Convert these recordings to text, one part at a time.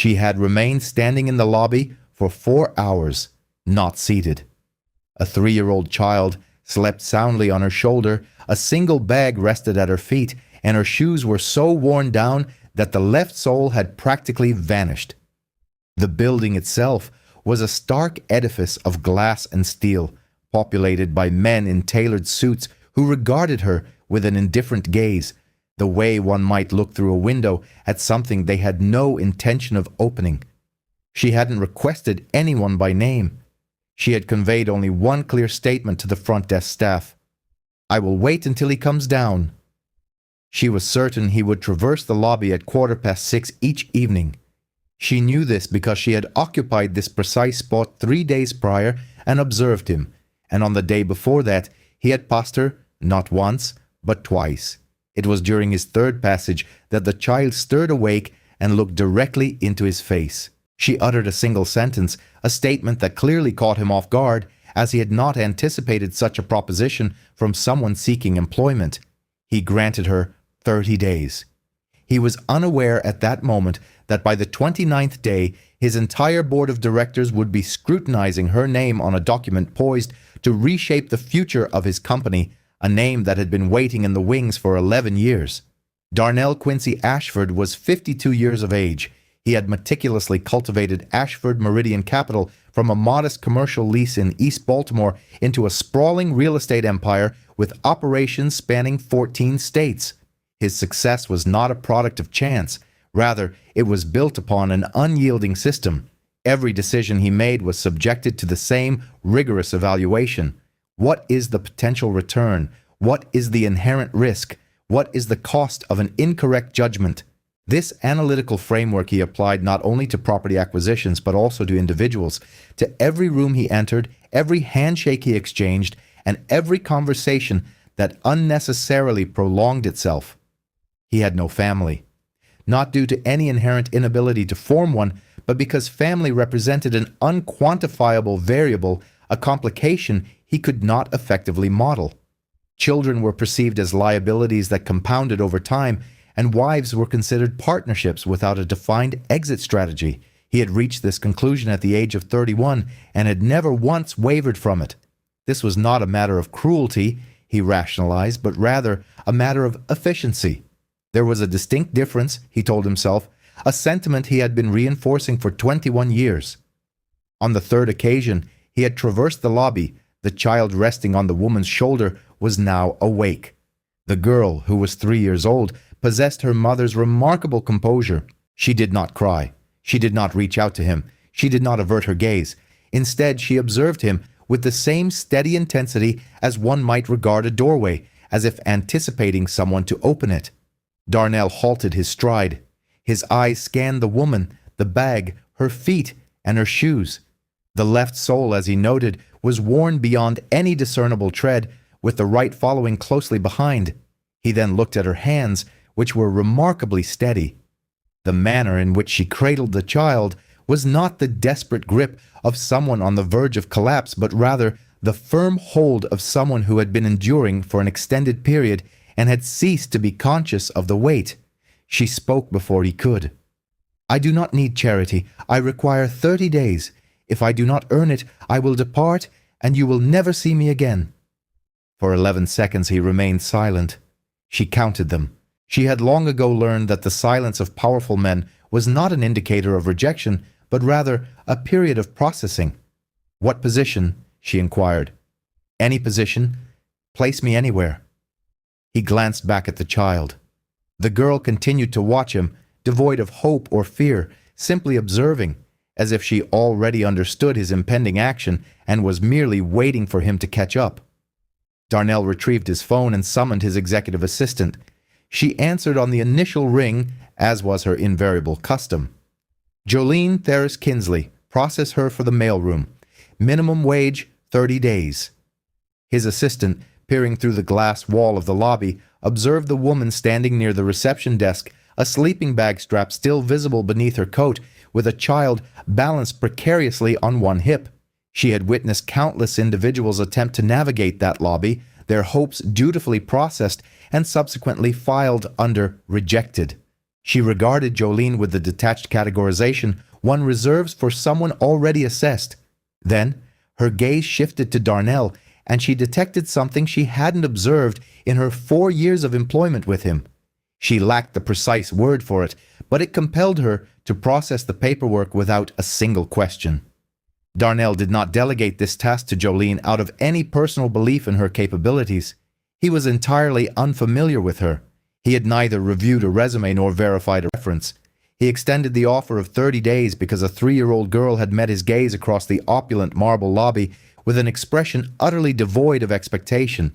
She had remained standing in the lobby for 4 hours, not seated. A 3-year-old child slept soundly on her shoulder, a single bag rested at her feet, and her shoes were so worn down that the left sole had practically vanished. The building itself was a stark edifice of glass and steel, populated by men in tailored suits who regarded her with an indifferent gaze, the way one might look through a window at something they had no intention of opening. She hadn't requested anyone by name. She had conveyed only one clear statement to the front desk staff: "I will wait until he comes down." She was certain he would traverse the lobby at 6:15 each evening. She knew this because she had occupied this precise spot 3 days prior and observed him, and on the day before that he had passed her not once, but twice. It was during his third passage that the child stirred awake and looked directly into his face. She uttered a single sentence, a statement that clearly caught him off guard, as he had not anticipated such a proposition from someone seeking employment. He granted her 30 days. He was unaware at that moment that by the 29th day, his entire board of directors would be scrutinizing her name on a document poised to reshape the future of his company, a name that had been waiting in the wings for 11 years. Darnell Quincy Ashford was 52 years of age. He had meticulously cultivated Ashford Meridian Capital from a modest commercial lease in East Baltimore into a sprawling real estate empire with operations spanning 14 states. His success was not a product of chance. Rather, it was built upon an unyielding system. Every decision he made was subjected to the same rigorous evaluation. What is the potential return? What is the inherent risk? What is the cost of an incorrect judgment? This analytical framework he applied not only to property acquisitions but also to individuals, to every room he entered, every handshake he exchanged, and every conversation that unnecessarily prolonged itself. He had no family, not due to any inherent inability to form one, but because family represented an unquantifiable variable, a complication he could not effectively model. Children were perceived as liabilities that compounded over time, and wives were considered partnerships without a defined exit strategy. He had reached this conclusion at the age of 31 and had never once wavered from it. This was not a matter of cruelty, he rationalized, but rather a matter of efficiency. There was a distinct difference, he told himself, a sentiment he had been reinforcing for 21 years. On the third occasion, he had traversed the lobby. The child resting on the woman's shoulder was now awake. The girl, who was 3 years old, possessed her mother's remarkable composure. She did not cry. She did not reach out to him. She did not avert her gaze. Instead, she observed him with the same steady intensity as one might regard a doorway, as if anticipating someone to open it. Darnell halted his stride. His eyes scanned the woman, the bag, her feet, and her shoes. The left sole, as he noted, was worn beyond any discernible tread, with the right following closely behind. He then looked at her hands, which were remarkably steady. The manner in which she cradled the child was not the desperate grip of someone on the verge of collapse, but rather the firm hold of someone who had been enduring for an extended period and had ceased to be conscious of the weight. She spoke before he could. "I do not need charity. I require 30 days. If I do not earn it, I will depart, and you will never see me again." For 11 seconds he remained silent. She counted them. She had long ago learned that the silence of powerful men was not an indicator of rejection, but rather a period of processing. "What position?" she inquired. "Any position. Place me anywhere." He glanced back at the child. The girl continued to watch him, devoid of hope or fear, simply observing, as if she already understood his impending action and was merely waiting for him to catch up. Darnell retrieved his phone and summoned his executive assistant. She answered on the initial ring, as was her invariable custom. "Jolene Theris Kinsley. Process her for the mailroom. Minimum wage, 30 days. His assistant, peering through the glass wall of the lobby, observed the woman standing near the reception desk, a sleeping bag strap still visible beneath her coat, with a child balanced precariously on one hip. She had witnessed countless individuals attempt to navigate that lobby, their hopes dutifully processed and subsequently filed under rejected. She regarded Jolene with the detached categorization one reserves for someone already assessed. Then, her gaze shifted to Darnell, and she detected something she hadn't observed in her 4 years of employment with him. She lacked the precise word for it, but it compelled her to process the paperwork without a single question. Darnell did not delegate this task to Jolene out of any personal belief in her capabilities. He was entirely unfamiliar with her. He had neither reviewed a resume nor verified a reference. He extended the offer of 30 days because a 3-year-old girl had met his gaze across the opulent marble lobby with an expression utterly devoid of expectation.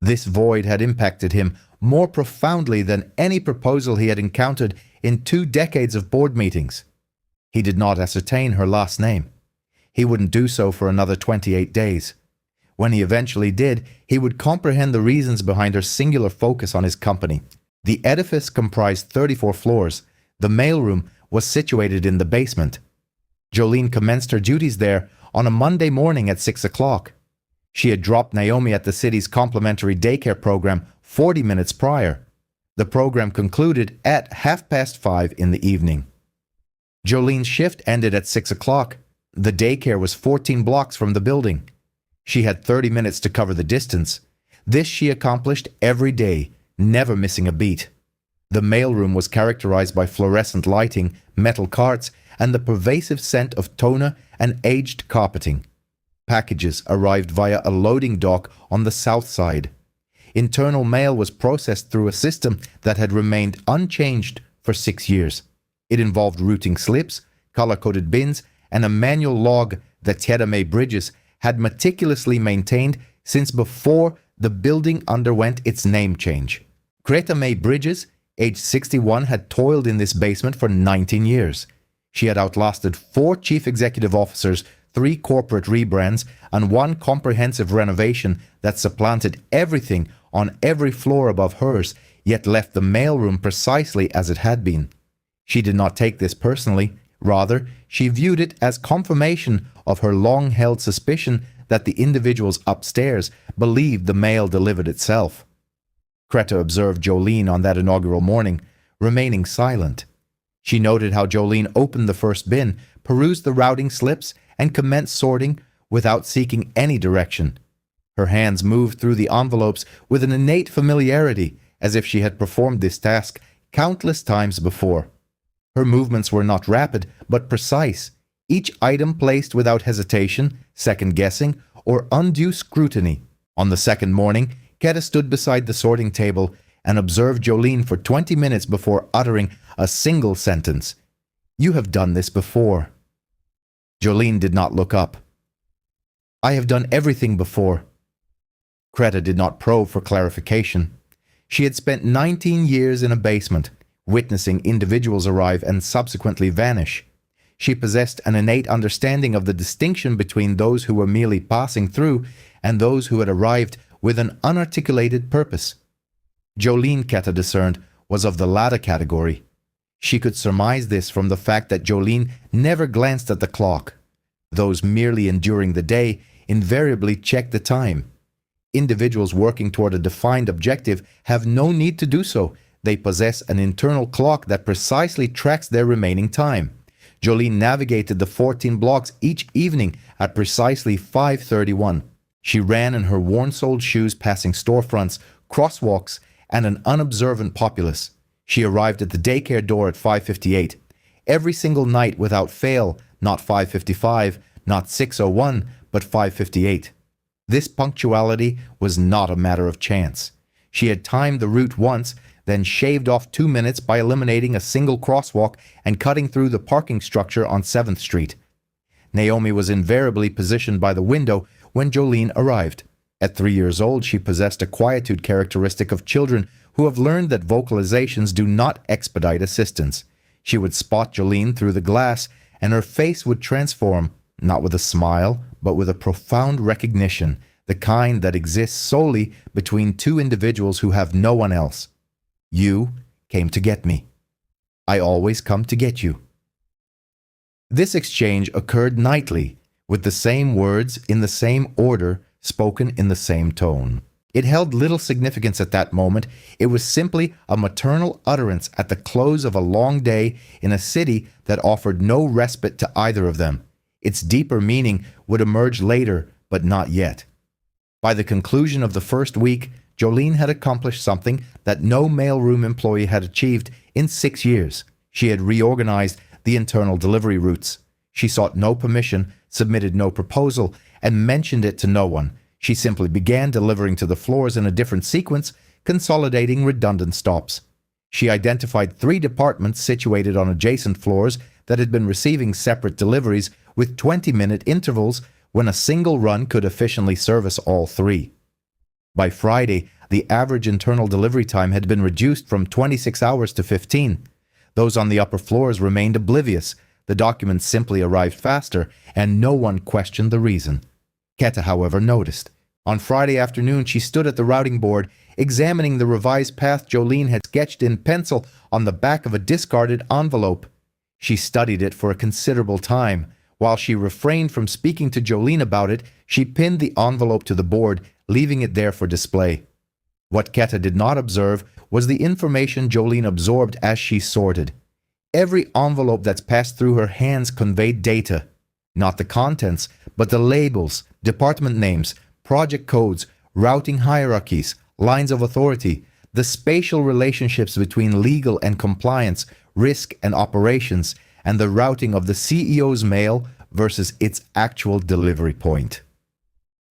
This void had impacted him more profoundly than any proposal he had encountered in 2 decades of board meetings. He did not ascertain her last name. He wouldn't do so for another 28 days. When he eventually did, he would comprehend the reasons behind her singular focus on his company. The edifice comprised 34 floors. The mailroom was situated in the basement. Jolene commenced her duties there on a Monday morning at 6 o'clock. She had dropped Naomi at the city's complimentary daycare program 40 minutes prior. The program concluded at 5:30 in the evening. Jolene's shift ended at 6 o'clock. The daycare was 14 blocks from the building. She had 30 minutes to cover the distance. This she accomplished every day, never missing a beat. The mailroom was characterized by fluorescent lighting, metal carts, and the pervasive scent of toner and aged carpeting. Packages arrived via a loading dock on the south side. Internal mail was processed through a system that had remained unchanged for 6 years. It involved routing slips, color-coded bins, and a manual log that Tierra May Bridges had meticulously maintained since before the building underwent its name change. Greta May Bridges, age 61, had toiled in this basement for 19 years. She had outlasted 4 chief executive officers, 3 corporate rebrands, and 1 comprehensive renovation that supplanted everything on every floor above hers, yet left the mailroom precisely as it had been. She did not take this personally. Rather, she viewed it as confirmation of her long-held suspicion that the individuals upstairs believed the mail delivered itself. Greta observed Jolene on that inaugural morning, remaining silent. She noted how Jolene opened the first bin, perused the routing slips, and commenced sorting without seeking any direction. Her hands moved through the envelopes with an innate familiarity, as if she had performed this task countless times before. Her movements were not rapid, but precise, each item placed without hesitation, second-guessing, or undue scrutiny. On the second morning, Keta stood beside the sorting table and observed Jolene for 20 minutes before uttering a single sentence. "You have done this before." Jolene did not look up. "I have done everything before." Greta did not probe for clarification. She had spent 19 years in a basement, witnessing individuals arrive and subsequently vanish. She possessed an innate understanding of the distinction between those who were merely passing through and those who had arrived with an unarticulated purpose. Jolene, Keta discerned, was of the latter category. She could surmise this from the fact that Jolene never glanced at the clock. Those merely enduring the day invariably checked the time. Individuals working toward a defined objective have no need to do so. They possess an internal clock that precisely tracks their remaining time. Jolene navigated the 14 blocks each evening at precisely 5:31. She ran in her worn-soled shoes passing storefronts, crosswalks, and an unobservant populace. She arrived at the daycare door at 5:58. Every single night without fail, not 5:55, not 6:01, but 5:58. This punctuality was not a matter of chance. She had timed the route once, then shaved off 2 minutes by eliminating a single crosswalk and cutting through the parking structure on 7th Street. Naomi was invariably positioned by the window when Jolene arrived. At 3 years old, she possessed a quietude characteristic of children who have learned that vocalizations do not expedite assistance. She would spot Jolene through the glass, and her face would transform, not with a smile, but with a profound recognition, the kind that exists solely between 2 individuals who have no one else. "You came to get me. I always come to get you." This exchange occurred nightly, with the same words in the same order, spoken in the same tone. It held little significance at that moment. It was simply a maternal utterance at the close of a long day in a city that offered no respite to either of them. Its deeper meaning would emerge later, but not yet. By the conclusion of the first week, Jolene had accomplished something that no mailroom employee had achieved in 6 years. She had reorganized the internal delivery routes. She sought no permission, submitted no proposal, and mentioned it to no one. She simply began delivering to the floors in a different sequence, consolidating redundant stops. She identified 3 departments situated on adjacent floors that had been receiving separate deliveries with 20-minute intervals when a single run could efficiently service all 3. By Friday, the average internal delivery time had been reduced from 26 hours to 15. Those on the upper floors remained oblivious. The documents simply arrived faster, and no one questioned the reason. Keta, however, noticed. On Friday afternoon, she stood at the routing board, examining the revised path Jolene had sketched in pencil on the back of a discarded envelope. She studied it for a considerable time. While she refrained from speaking to Jolene about it, she pinned the envelope to the board, leaving it there for display. What Keta did not observe was the information Jolene absorbed as she sorted. Every envelope that's passed through her hands conveyed data. Not the contents, but the labels, department names, project codes, routing hierarchies, lines of authority, the spatial relationships between legal and compliance, risk and operations, and the routing of the CEO's mail versus its actual delivery point.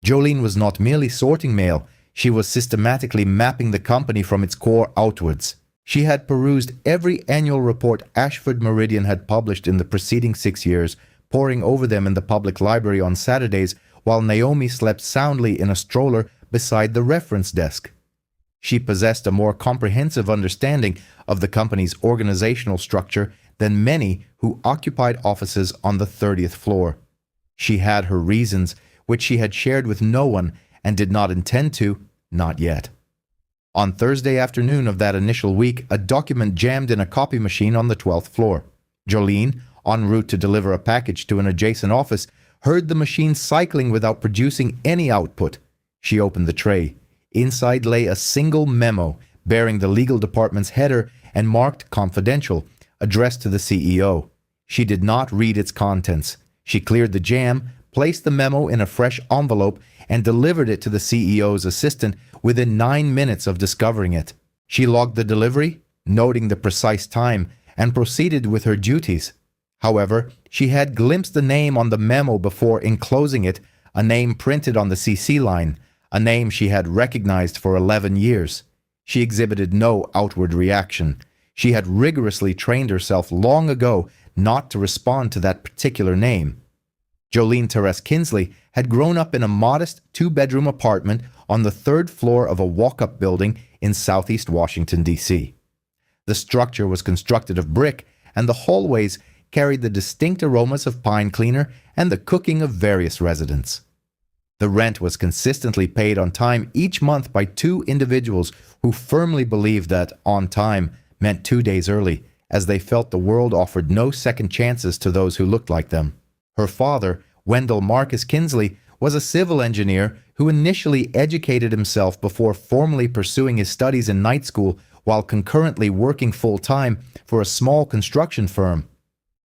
Jolene was not merely sorting mail, she was systematically mapping the company from its core outwards. She had perused every annual report Ashford Meridian had published in the preceding 6 years, poring over them in the public library on Saturdays while Naomi slept soundly in a stroller beside the reference desk. She possessed a more comprehensive understanding of the company's organizational structure than many who occupied offices on the 30th floor. She had her reasons, which she had shared with no one and did not intend to, not yet. On Thursday afternoon of that initial week, a document jammed in a copy machine on the 12th floor. Jolene, en route to deliver a package to an adjacent office, heard the machine cycling without producing any output. She opened the tray. Inside lay a single memo bearing the legal department's header and marked confidential, addressed to the CEO. She did not read its contents. She cleared the jam, placed the memo in a fresh envelope, and delivered it to the CEO's assistant within 9 minutes of discovering it. She logged the delivery, noting the precise time, and proceeded with her duties. However, she had glimpsed the name on the memo before enclosing it, a name printed on the CC line, a name she had recognized for 11 years. She exhibited no outward reaction. She had rigorously trained herself long ago not to respond to that particular name. Jolene Therese Kinsley had grown up in a modest 2-bedroom apartment on the 3rd floor of a walk-up building in southeast Washington, D.C. The structure was constructed of brick, and the hallways carried the distinct aromas of pine cleaner and the cooking of various residents. The rent was consistently paid on time each month by 2 individuals who firmly believed that on time meant 2 days early, as they felt the world offered no second chances to those who looked like them. Her father, Wendell Marcus Kinsley, was a civil engineer who initially educated himself before formally pursuing his studies in night school while concurrently working full-time for a small construction firm.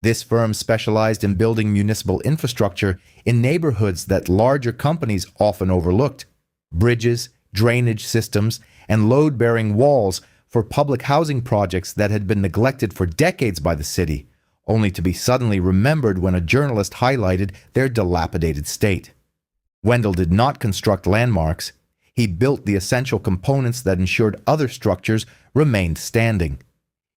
This firm specialized in building municipal infrastructure in neighborhoods that larger companies often overlooked: bridges, drainage systems, and load-bearing walls for public housing projects that had been neglected for decades by the city, only to be suddenly remembered when a journalist highlighted their dilapidated state. Wendell did not construct landmarks. He built the essential components that ensured other structures remained standing.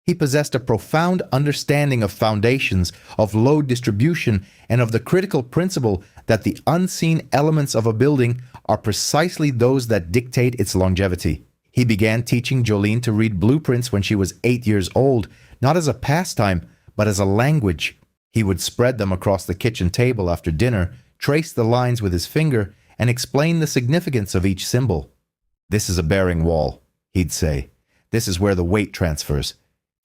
He possessed a profound understanding of foundations, of load distribution, and of the critical principle that the unseen elements of a building are precisely those that dictate its longevity. He began teaching Jolene to read blueprints when she was 8 years old, not as a pastime, but as a language. He would spread them across the kitchen table after dinner, trace the lines with his finger, and explain the significance of each symbol. "This is a bearing wall," he'd say. "This is where the weight transfers.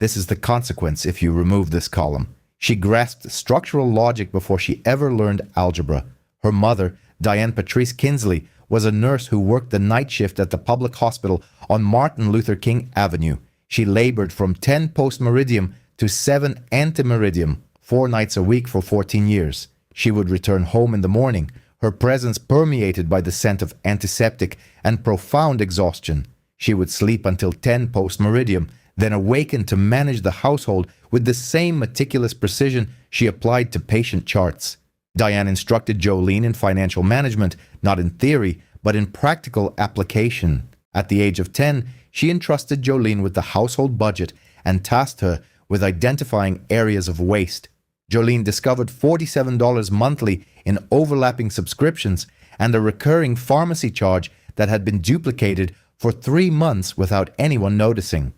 This is the consequence if you remove this column." She grasped structural logic before she ever learned algebra. Her mother, Diane Patrice Kinsley, was a nurse who worked the night shift at the public hospital on Martin Luther King Avenue. She labored from 10 post-meridium to 7 ante-meridium, 4 nights a week for 14 years. She would return home in the morning, her presence permeated by the scent of antiseptic and profound exhaustion. She would sleep until 10 post-meridium, then awaken to manage the household with the same meticulous precision she applied to patient charts. Diane instructed Jolene in financial management, not in theory, but in practical application. At the age of 10, she entrusted Jolene with the household budget and tasked her with identifying areas of waste. Jolene discovered $47 monthly in overlapping subscriptions and a recurring pharmacy charge that had been duplicated for 3 months without anyone noticing.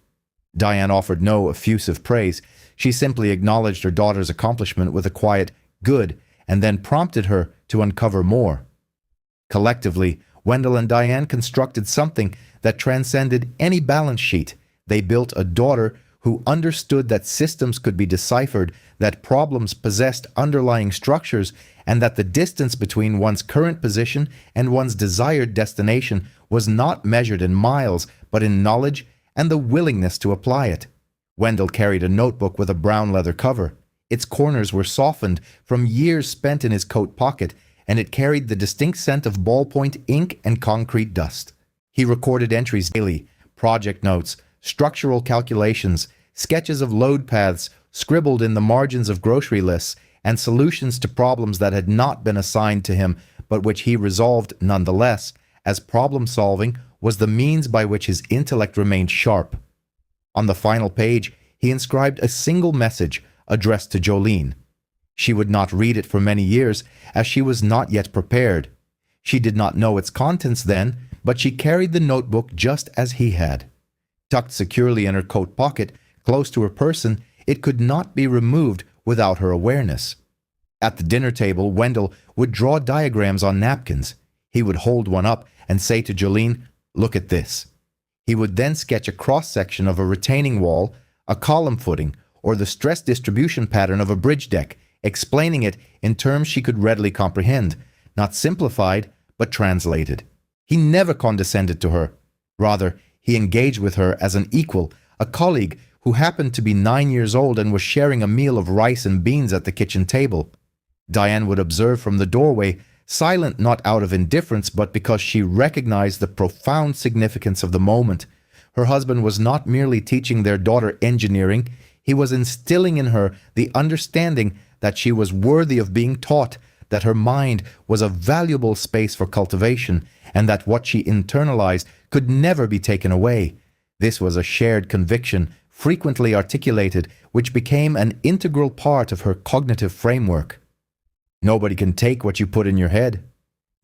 Diane offered no effusive praise. She simply acknowledged her daughter's accomplishment with a quiet, "good," and then prompted her to uncover more. Collectively, Wendell and Diane constructed something that transcended any balance sheet. They built a daughter who understood that systems could be deciphered, that problems possessed underlying structures, and that the distance between one's current position and one's desired destination was not measured in miles, but in knowledge and the willingness to apply it. Wendell carried a notebook with a brown leather cover. Its corners were softened from years spent in his coat pocket, and it carried the distinct scent of ballpoint ink and concrete dust. He recorded entries daily, project notes, structural calculations, sketches of load paths scribbled in the margins of grocery lists, and solutions to problems that had not been assigned to him but which he resolved nonetheless, as problem solving was the means by which his intellect remained sharp. On the final page, he inscribed a single message addressed to Jolene. She would not read it for many years, as she was not yet prepared. She did not know its contents then, but she carried the notebook just as he had. Tucked securely in her coat pocket, close to her person, it could not be removed without her awareness. At the dinner table, Wendell would draw diagrams on napkins. He would hold one up and say to Jolene, "Look at this." He would then sketch a cross-section of a retaining wall, a column footing, or the stress distribution pattern of a bridge deck, explaining it in terms she could readily comprehend, not simplified, but translated. He never condescended to her. Rather, he engaged with her as an equal, a colleague who happened to be 9 years old and was sharing a meal of rice and beans at the kitchen table. Diane would observe from the doorway, silent not out of indifference but because she recognized the profound significance of the moment. Her husband was not merely teaching their daughter engineering, he was instilling in her the understanding that she was worthy of being taught, that her mind was a valuable space for cultivation, and that what she internalized could never be taken away. This was a shared conviction, frequently articulated, which became an integral part of her cognitive framework. Nobody can take what you put in your head.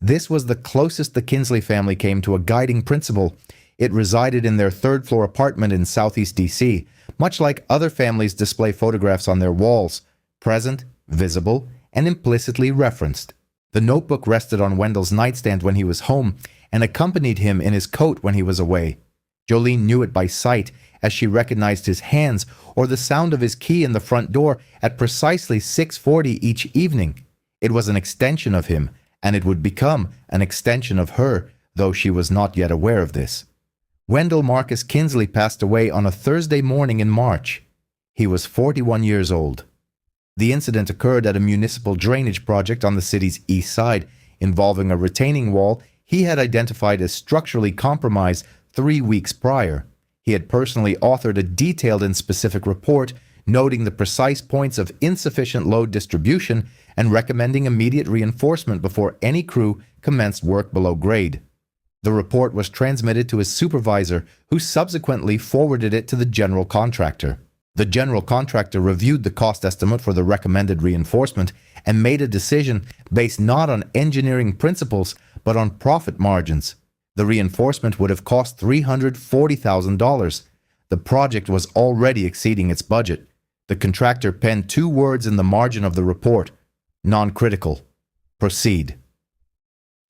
This was the closest the Kinsley family came to a guiding principle. It resided in their third-floor apartment in Southeast DC, much like other families display photographs on their walls, present, visible, and implicitly referenced. The notebook rested on Wendell's nightstand when he was home and accompanied him in his coat when he was away. Jolene knew it by sight as she recognized his hands or the sound of his key in the front door at precisely 6:40 each evening. It was an extension of him, and it would become an extension of her, though she was not yet aware of this. Wendell Marcus Kinsley passed away on a Thursday morning in March. He was 41 years old. The incident occurred at a municipal drainage project on the city's east side, involving a retaining wall he had identified as structurally compromised 3 weeks prior. He had personally authored a detailed and specific report, noting the precise points of insufficient load distribution and recommending immediate reinforcement before any crew commenced work below grade. The report was transmitted to his supervisor, who subsequently forwarded it to the general contractor. The general contractor reviewed the cost estimate for the recommended reinforcement and made a decision based not on engineering principles but on profit margins. The reinforcement would have cost $340,000. The project was already exceeding its budget. The contractor penned 2 words in the margin of the report: non-critical. Proceed.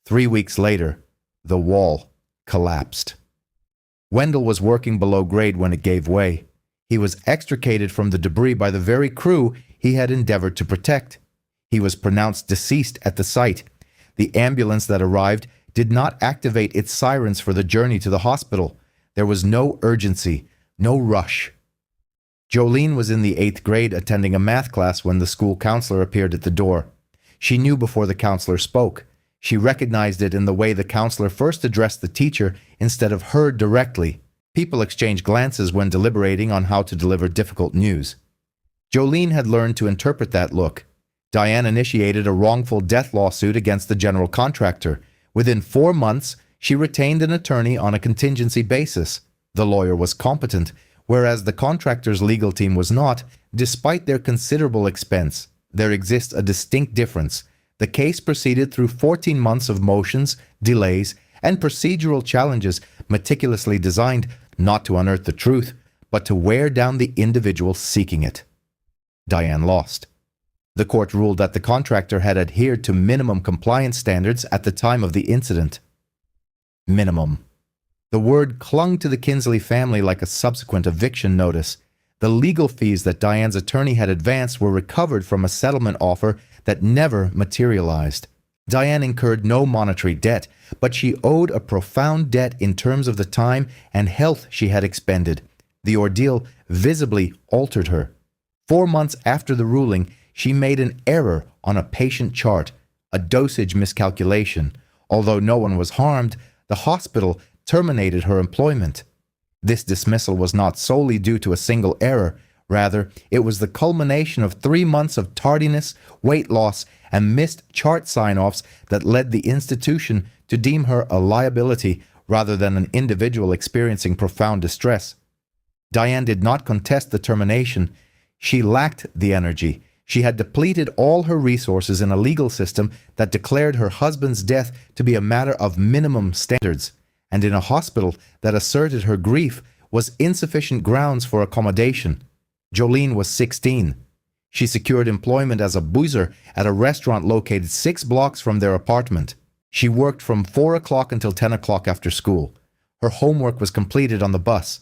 3 weeks later, the wall collapsed. Wendell was working below grade when it gave way. He was extricated from the debris by the very crew he had endeavored to protect. He was pronounced deceased at the site. The ambulance that arrived did not activate its sirens for the journey to the hospital. There was no urgency, no rush. Jolene was in the 8th grade attending a math class when the school counselor appeared at the door. She knew before the counselor spoke. She recognized it in the way the counselor first addressed the teacher instead of her directly. People exchange glances when deliberating on how to deliver difficult news. Jolene had learned to interpret that look. Diane initiated a wrongful death lawsuit against the general contractor. Within 4 months, she retained an attorney on a contingency basis. The lawyer was competent, whereas the contractor's legal team was not, despite their considerable expense. There exists a distinct difference. The case proceeded through 14 months of motions, delays, and procedural challenges meticulously designed not to unearth the truth, but to wear down the individual seeking it. Diane lost. The court ruled that the contractor had adhered to minimum compliance standards at the time of the incident. Minimum. The word clung to the Kinsley family like a subsequent eviction notice. The legal fees that Diane's attorney had advanced were recovered from a settlement offer that never materialized. Diane incurred no monetary debt, but she owed a profound debt in terms of the time and health she had expended. The ordeal visibly altered her. 4 months after the ruling, she made an error on a patient chart, a dosage miscalculation. Although no one was harmed, the hospital terminated her employment. This dismissal was not solely due to a single error. Rather, it was the culmination of 3 months of tardiness, weight loss, and missed chart sign-offs that led the institution to deem her a liability rather than an individual experiencing profound distress. Diane did not contest the termination. She lacked the energy. She had depleted all her resources in a legal system that declared her husband's death to be a matter of minimum standards, and in a hospital that asserted her grief was insufficient grounds for accommodation. Jolene was 16. She secured employment as a boozer at a restaurant located 6 blocks from their apartment. She worked from 4 o'clock until 10 o'clock after school. Her homework was completed on the bus.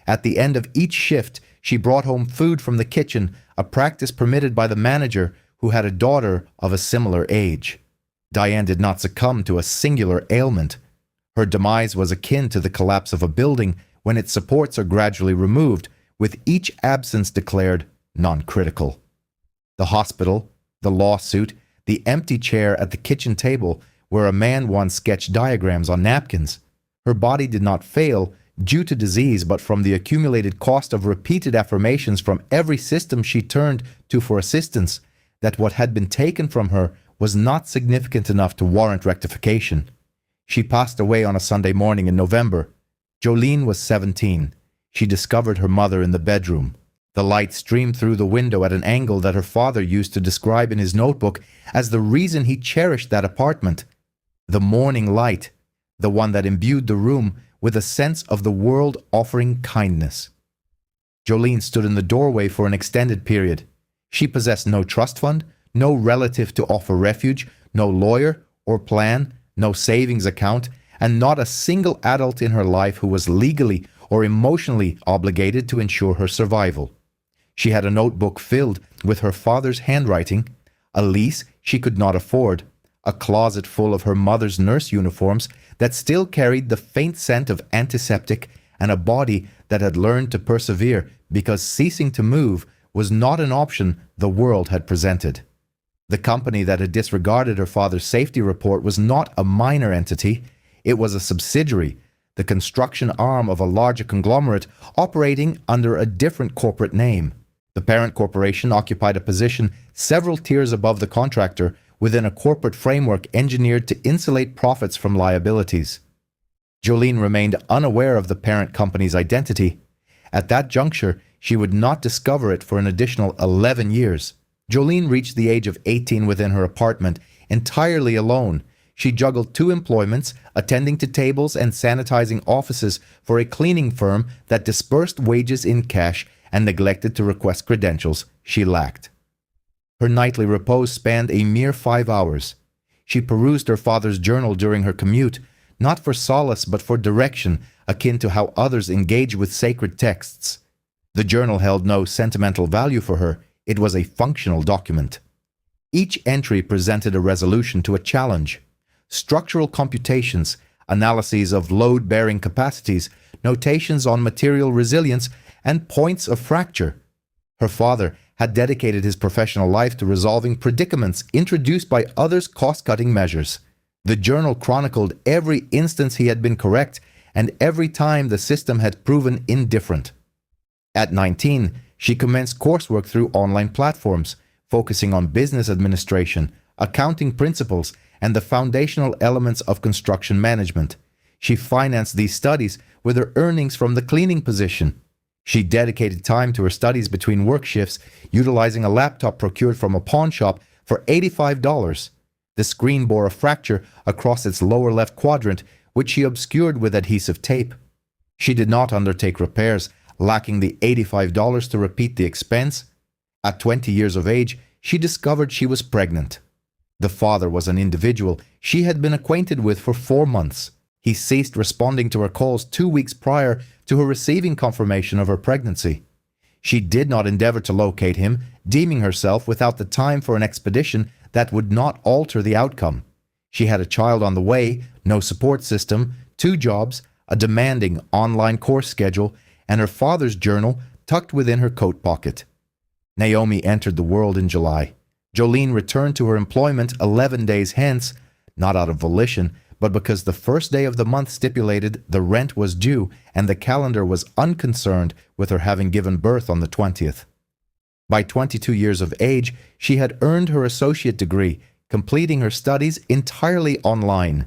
At the end of each shift, she brought home food from the kitchen, a practice permitted by the manager who had a daughter of a similar age. Diane did not succumb to a singular ailment. Her demise was akin to the collapse of a building when its supports are gradually removed, with each absence declared non-critical. The hospital, the lawsuit, the empty chair at the kitchen table where a man once sketched diagrams on napkins. Her body did not fail due to disease, but from the accumulated cost of repeated affirmations from every system she turned to for assistance that what had been taken from her was not significant enough to warrant rectification. She passed away on a Sunday morning in November. Jolene was 17. She discovered her mother in the bedroom. The light streamed through the window at an angle that her father used to describe in his notebook as the reason he cherished that apartment. The morning light, the one that imbued the room with a sense of the world offering kindness. Jolene stood in the doorway for an extended period. She possessed no trust fund, no relative to offer refuge, no lawyer or plan, no savings account, and not a single adult in her life who was legally or emotionally obligated to ensure her survival. She had a notebook filled with her father's handwriting, a lease she could not afford, a closet full of her mother's nurse uniforms that still carried the faint scent of antiseptic, and a body that had learned to persevere because ceasing to move was not an option the world had presented. The company that had disregarded her father's safety report was not a minor entity. It was a subsidiary, the construction arm of a larger conglomerate operating under a different corporate name. The parent corporation occupied a position several tiers above the contractor within a corporate framework engineered to insulate profits from liabilities. Jolene remained unaware of the parent company's identity. At that juncture, she would not discover it for an additional 11 years. Jolene reached the age of 18 within her apartment, entirely alone. She juggled 2 employments, attending to tables and sanitizing offices for a cleaning firm that disbursed wages in cash and neglected to request credentials she lacked. Her nightly repose spanned a mere 5 hours. She perused her father's journal during her commute, not for solace but for direction, akin to how others engage with sacred texts. The journal held no sentimental value for her. It was a functional document. Each entry presented a resolution to a challenge. structural computations, analyses of load-bearing capacities, notations on material resilience, and points of fracture. Her father had dedicated his professional life to resolving predicaments introduced by others' cost-cutting measures. The journal chronicled every instance he had been correct and every time the system had proven indifferent. At 19, she commenced coursework through online platforms, focusing on business administration, accounting principles, and the foundational elements of construction management. She financed these studies with her earnings from the cleaning position. She dedicated time to her studies between work shifts, utilizing a laptop procured from a pawn shop for $85. The screen bore a fracture across its lower left quadrant, which she obscured with adhesive tape. She did not undertake repairs, lacking the $85 to repeat the expense. At 20 years of age, she discovered she was pregnant. The father was an individual she had been acquainted with for 4 months. He ceased responding to her calls 2 weeks prior to her receiving confirmation of her pregnancy. She did not endeavor to locate him, deeming herself without the time for an expedition that would not alter the outcome. She had a child on the way, no support system, 2 jobs, a demanding online course schedule, and her father's journal tucked within her coat pocket. Naomi entered the world in July. Jolene returned to her employment 11 days hence, not out of volition, but because the first day of the month stipulated the rent was due and the calendar was unconcerned with her having given birth on the 20th. By 22 years of age, she had earned her associate degree, completing her studies entirely online.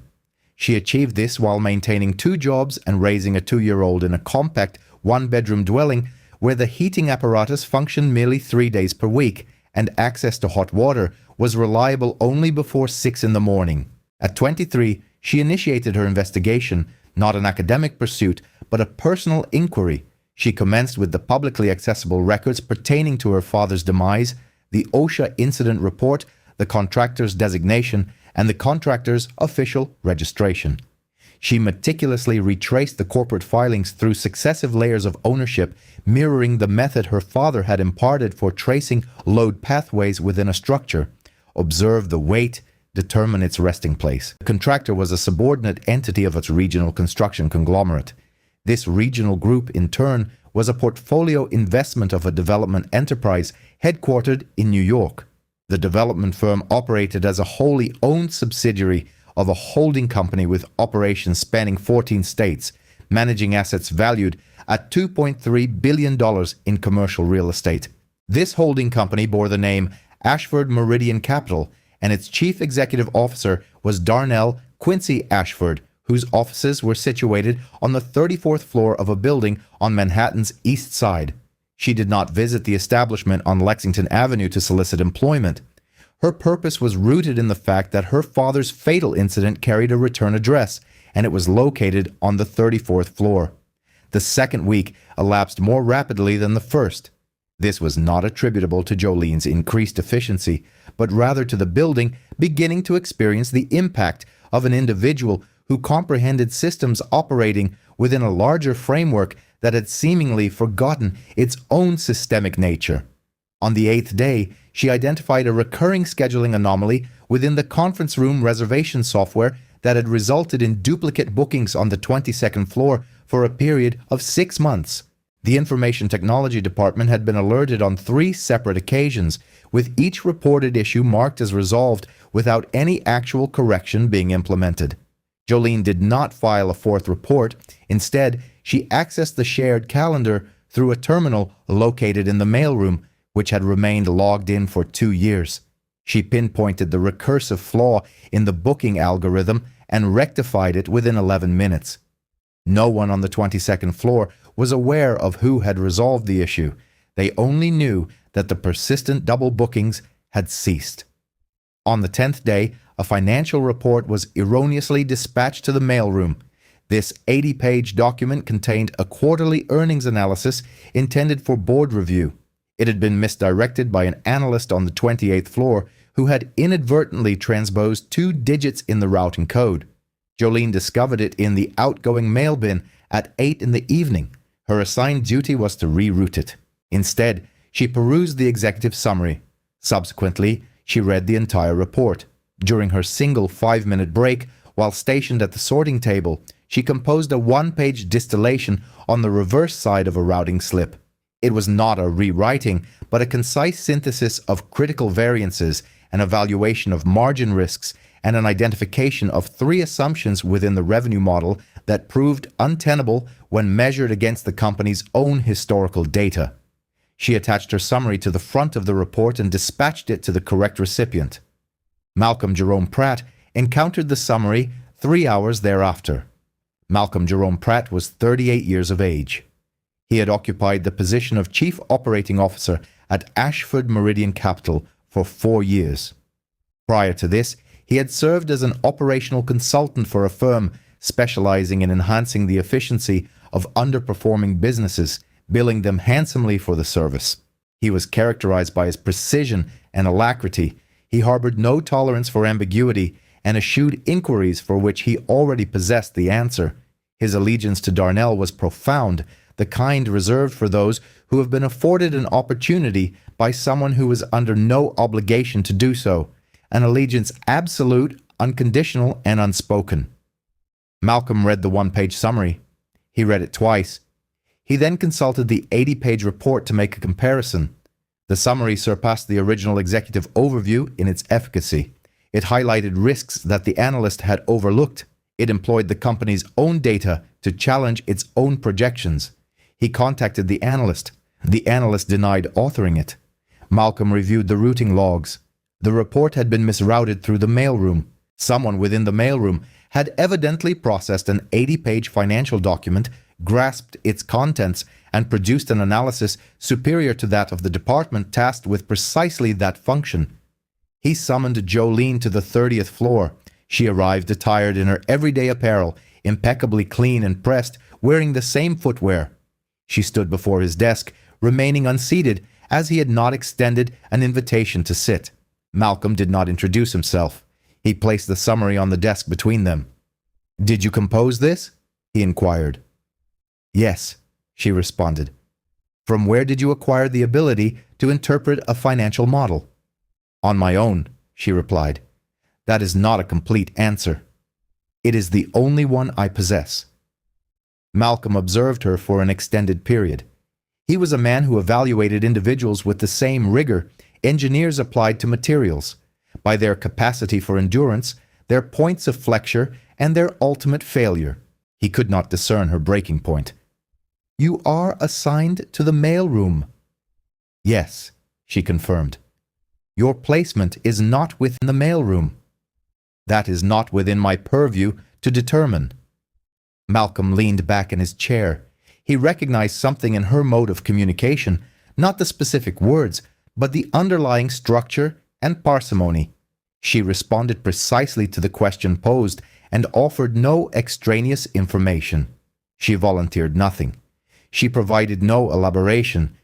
She achieved this while maintaining 2 jobs and raising a 2-year-old in a compact 1-bedroom dwelling where the heating apparatus functioned merely 3 days per week and access to hot water was reliable only before 6 in the morning. At 23, she initiated her investigation, not an academic pursuit, but a personal inquiry. She commenced with the publicly accessible records pertaining to her father's demise, the OSHA incident report, the contractor's designation, and the contractor's official registration. She meticulously retraced the corporate filings through successive layers of ownership, mirroring the method her father had imparted for tracing load pathways within a structure. Observe the weight, determine its resting place. The contractor was a subordinate entity of its regional construction conglomerate. This regional group, in turn, was a portfolio investment of a development enterprise headquartered in New York. The development firm operated as a wholly owned subsidiary of a holding company with operations spanning 14 states, managing assets valued at $2.3 billion in commercial real estate. This holding company bore the name Ashford Meridian Capital, and its chief executive officer was Darnell Quincy Ashford, whose offices were situated on the 34th floor of a building on Manhattan's East Side. She did not visit the establishment on Lexington Avenue to solicit employment. Her purpose was rooted in the fact that her father's fatal incident carried a return address, and it was located on the 34th floor. The second week elapsed more rapidly than the first. This was not attributable to Jolene's increased efficiency, but rather to the building beginning to experience the impact of an individual who comprehended systems operating within a larger framework that had seemingly forgotten its own systemic nature. On the 8th day, she identified a recurring scheduling anomaly within the conference room reservation software that had resulted in duplicate bookings on the 22nd floor for a period of 6 months. The Information Technology Department had been alerted on 3 separate occasions, with each reported issue marked as resolved without any actual correction being implemented. Jolene did not file a 4th report. Instead, she accessed the shared calendar through a terminal located in the mailroom, which had remained logged in for 2 years. She pinpointed the recursive flaw in the booking algorithm and rectified it within 11 minutes. No one on the 22nd floor was aware of who had resolved the issue. They only knew that the persistent double bookings had ceased. On the 10th day, a financial report was erroneously dispatched to the mailroom. This 80-page document contained a quarterly earnings analysis intended for board review. It had been misdirected by an analyst on the 28th floor who had inadvertently transposed 2 digits in the routing code. Jolene discovered it in the outgoing mail bin at 8 in the evening. Her assigned duty was to reroute it. Instead, she perused the executive summary. Subsequently, she read the entire report. During her single 5-minute break, while stationed at the sorting table, she composed a 1-page distillation on the reverse side of a routing slip. It was not a rewriting, but a concise synthesis of critical variances, an evaluation of margin risks, and an identification of 3 assumptions within the revenue model that proved untenable when measured against the company's own historical data. She attached her summary to the front of the report and dispatched it to the correct recipient. Malcolm Jerome Pratt encountered the summary 3 hours thereafter. Malcolm Jerome Pratt was 38 years of age. He had occupied the position of Chief Operating Officer at Ashford Meridian Capital for 4 years. Prior to this, he had served as an operational consultant for a firm specializing in enhancing the efficiency of underperforming businesses, billing them handsomely for the service. He was characterized by his precision and alacrity. He harbored no tolerance for ambiguity and eschewed inquiries for which he already possessed the answer. His allegiance to Darnell was profound, the kind reserved for those who have been afforded an opportunity by someone who is under no obligation to do so, an allegiance absolute, unconditional, and unspoken. Malcolm read the 1-page summary. He read it twice. He then consulted the 80-page report to make a comparison. The summary surpassed the original executive overview in its efficacy. It highlighted risks that the analyst had overlooked. It employed the company's own data to challenge its own projections. He contacted the analyst. The analyst denied authoring it. Malcolm reviewed the routing logs. The report had been misrouted through the mailroom. Someone within the mailroom had evidently processed an 80-page financial document, grasped its contents, and produced an analysis superior to that of the department tasked with precisely that function. He summoned Jolene to the 30th floor. She arrived attired in her everyday apparel, impeccably clean and pressed, wearing the same footwear. She stood before his desk, remaining unseated, as he had not extended an invitation to sit. Malcolm did not introduce himself. He placed the summary on the desk between them. "Did you compose this?" he inquired. "Yes," she responded. "From where did you acquire the ability to interpret a financial model?" "On my own," she replied. "That is not a complete answer. It is the only one I possess." Malcolm observed her for an extended period. He was a man who evaluated individuals with the same rigor engineers applied to materials, by their capacity for endurance, their points of flexure, and their ultimate failure. He could not discern her breaking point. "You are assigned to the mailroom." "Yes," she confirmed. "Your placement is not within the mailroom." "That is not within my purview to determine." Malcolm leaned back in his chair. He recognized something in her mode of communication, not the specific words, but the underlying structure and parsimony. She responded precisely to the question posed and offered no extraneous information. She volunteered nothing. She provided no elaboration.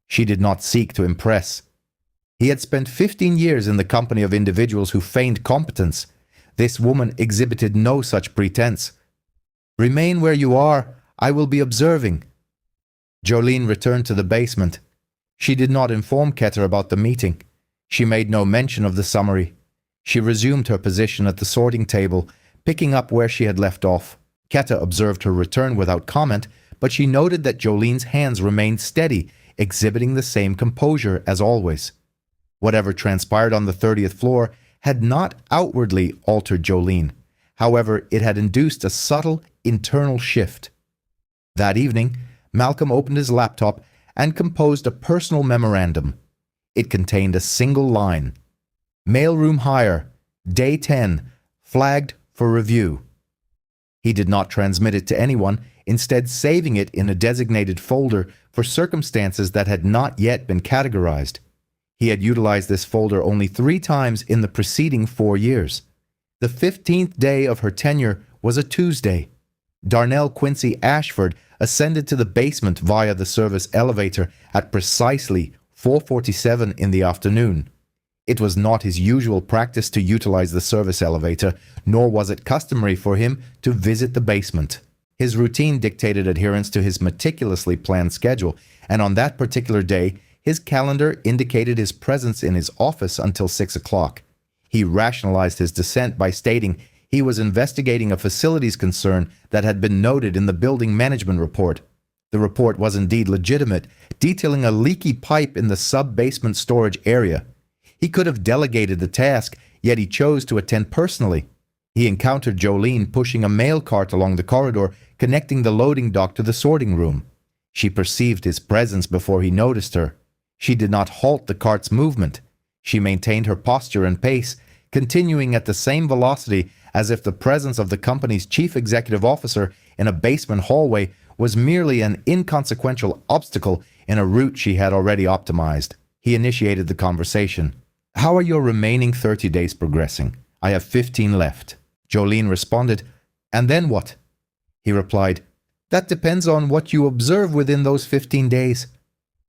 She did not seek to impress. He had spent 15 years in the company of individuals who feigned competence. This woman exhibited no such pretense. "Remain where you are. I will be observing." Jolene returned to the basement. She did not inform Ketter about the meeting. She made no mention of the summary. She resumed her position at the sorting table, picking up where she had left off. Ketter observed her return without comment, but she noted that Jolene's hands remained steady, exhibiting the same composure as always. Whatever transpired on the 30th floor had not outwardly altered Jolene. However, it had induced a subtle internal shift. That evening, Malcolm opened his laptop and composed a personal memorandum. It contained a single line. "Mailroom hire, day 10, flagged for review." He did not transmit it to anyone, instead saving it in a designated folder for circumstances that had not yet been categorized. He had utilized this folder only 3 times in the preceding 4 years. The 15th day of her tenure was a Tuesday. Darnell Quincy Ashford ascended to the basement via the service elevator at precisely 4:47 in the afternoon. It was not his usual practice to utilize the service elevator, nor was it customary for him to visit the basement. His routine dictated adherence to his meticulously planned schedule, and on that particular day, his calendar indicated his presence in his office until 6 o'clock. He rationalized his dissent by stating he was investigating a facilities concern that had been noted in the building management report. The report was indeed legitimate, detailing a leaky pipe in the sub-basement storage area. He could have delegated the task, yet he chose to attend personally. He encountered Jolene pushing a mail cart along the corridor connecting the loading dock to the sorting room. She perceived his presence before he noticed her. She did not halt the cart's movement. She maintained her posture and pace, continuing at the same velocity as if the presence of the company's chief executive officer in a basement hallway was merely an inconsequential obstacle in a route she had already optimized. He initiated the conversation. "How are your remaining 30 days progressing?" "I have 15 left." Jolene responded, "And then what?" He replied, "That depends on what you observe within those 15 days.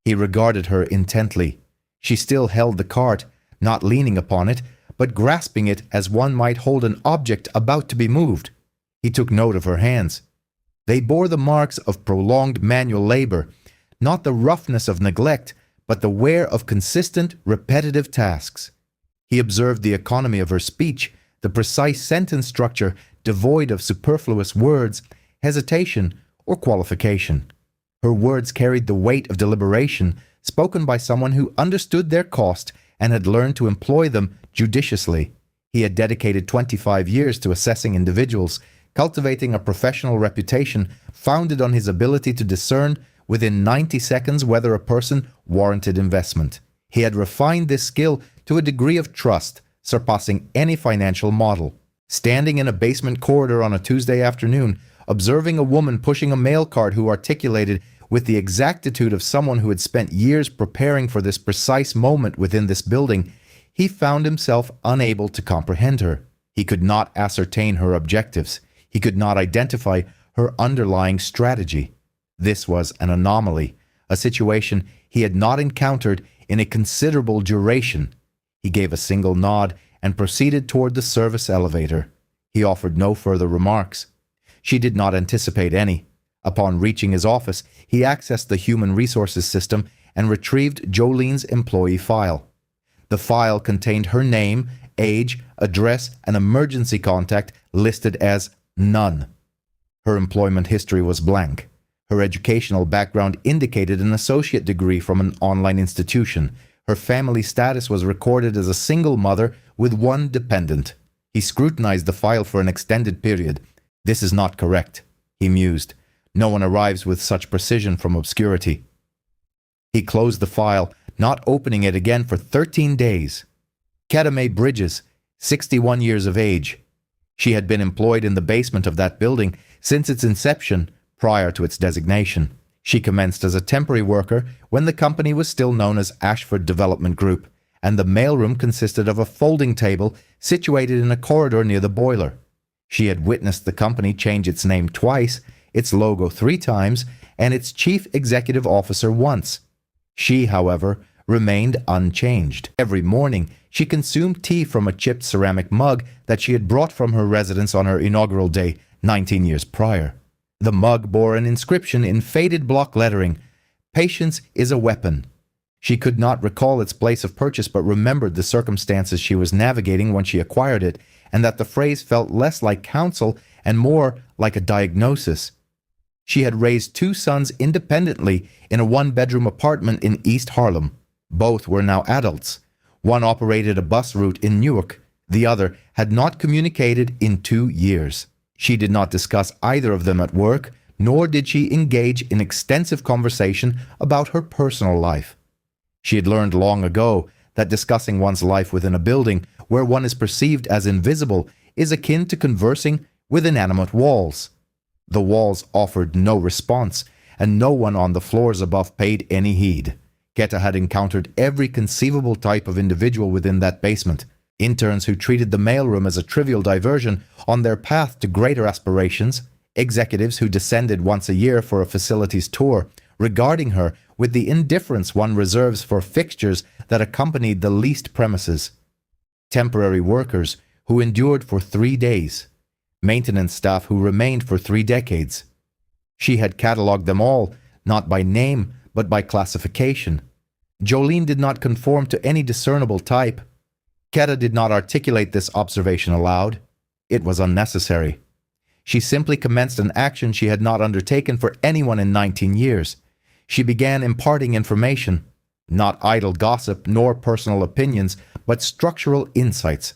He regarded her intently. She still held the cart, not leaning upon it, but grasping it as one might hold an object about to be moved. He took note of her hands. They bore the marks of prolonged manual labor, not the roughness of neglect, but the wear of consistent, repetitive tasks. He observed the economy of her speech, the precise sentence structure devoid of superfluous words, hesitation, or qualification. Her words carried the weight of deliberation, spoken by someone who understood their cost and had learned to employ them judiciously. He had dedicated 25 years to assessing individuals, cultivating a professional reputation founded on his ability to discern within 90 seconds whether a person warranted investment. He had refined this skill to a degree of trust, surpassing any financial model. Standing in a basement corridor on a Tuesday afternoon, observing a woman pushing a mail cart who articulated with the exactitude of someone who had spent years preparing for this precise moment within this building, he found himself unable to comprehend her. He could not ascertain her objectives. He could not identify her underlying strategy. This was an anomaly, a situation he had not encountered in a considerable duration. He gave a single nod and proceeded toward the service elevator. He offered no further remarks. She did not anticipate any. Upon reaching his office, he accessed the human resources system and retrieved Jolene's employee file. The file contained her name, age, address, and emergency contact listed as none. Her employment history was blank. Her educational background indicated an associate degree from an online institution. Her family status was recorded as a single mother with one dependent. He scrutinized the file for an extended period. "This is not correct," he mused. "No one arrives with such precision from obscurity." He closed the file, not opening it again for 13 days. Kadame Bridges, 61 years of age. She had been employed in the basement of that building since its inception, prior to its designation. She commenced as a temporary worker when the company was still known as Ashford Development Group, and the mailroom consisted of a folding table situated in a corridor near the boiler. She had witnessed the company change its name twice, its logo 3 times, and its chief executive officer once. She, however, remained unchanged. Every morning, she consumed tea from a chipped ceramic mug that she had brought from her residence on her inaugural day 19 years prior. The mug bore an inscription in faded block lettering, "Patience is a weapon." She could not recall its place of purchase but remembered the circumstances she was navigating when she acquired it, and that the phrase felt less like counsel and more like a diagnosis. She had raised 2 sons independently in a 1-bedroom apartment in East Harlem. Both were now adults. One operated a bus route in Newark. The other had not communicated in 2 years. She did not discuss either of them at work, nor did she engage in extensive conversation about her personal life. She had learned long ago that discussing one's life within a building where one is perceived as invisible is akin to conversing with inanimate walls. The walls offered no response, and no one on the floors above paid any heed. Keta had encountered every conceivable type of individual within that basement. Interns who treated the mailroom as a trivial diversion on their path to greater aspirations, executives who descended once a year for a facilities tour, regarding her with the indifference one reserves for fixtures that accompanied the leased premises. Temporary workers who endured for 3 days. Maintenance staff who remained for 3 decades. She had catalogued them all, not by name, but by classification. Jolene did not conform to any discernible type. Keta did not articulate this observation aloud. It was unnecessary. She simply commenced an action she had not undertaken for anyone in 19 years. She began imparting information, not idle gossip nor personal opinions, but structural insights.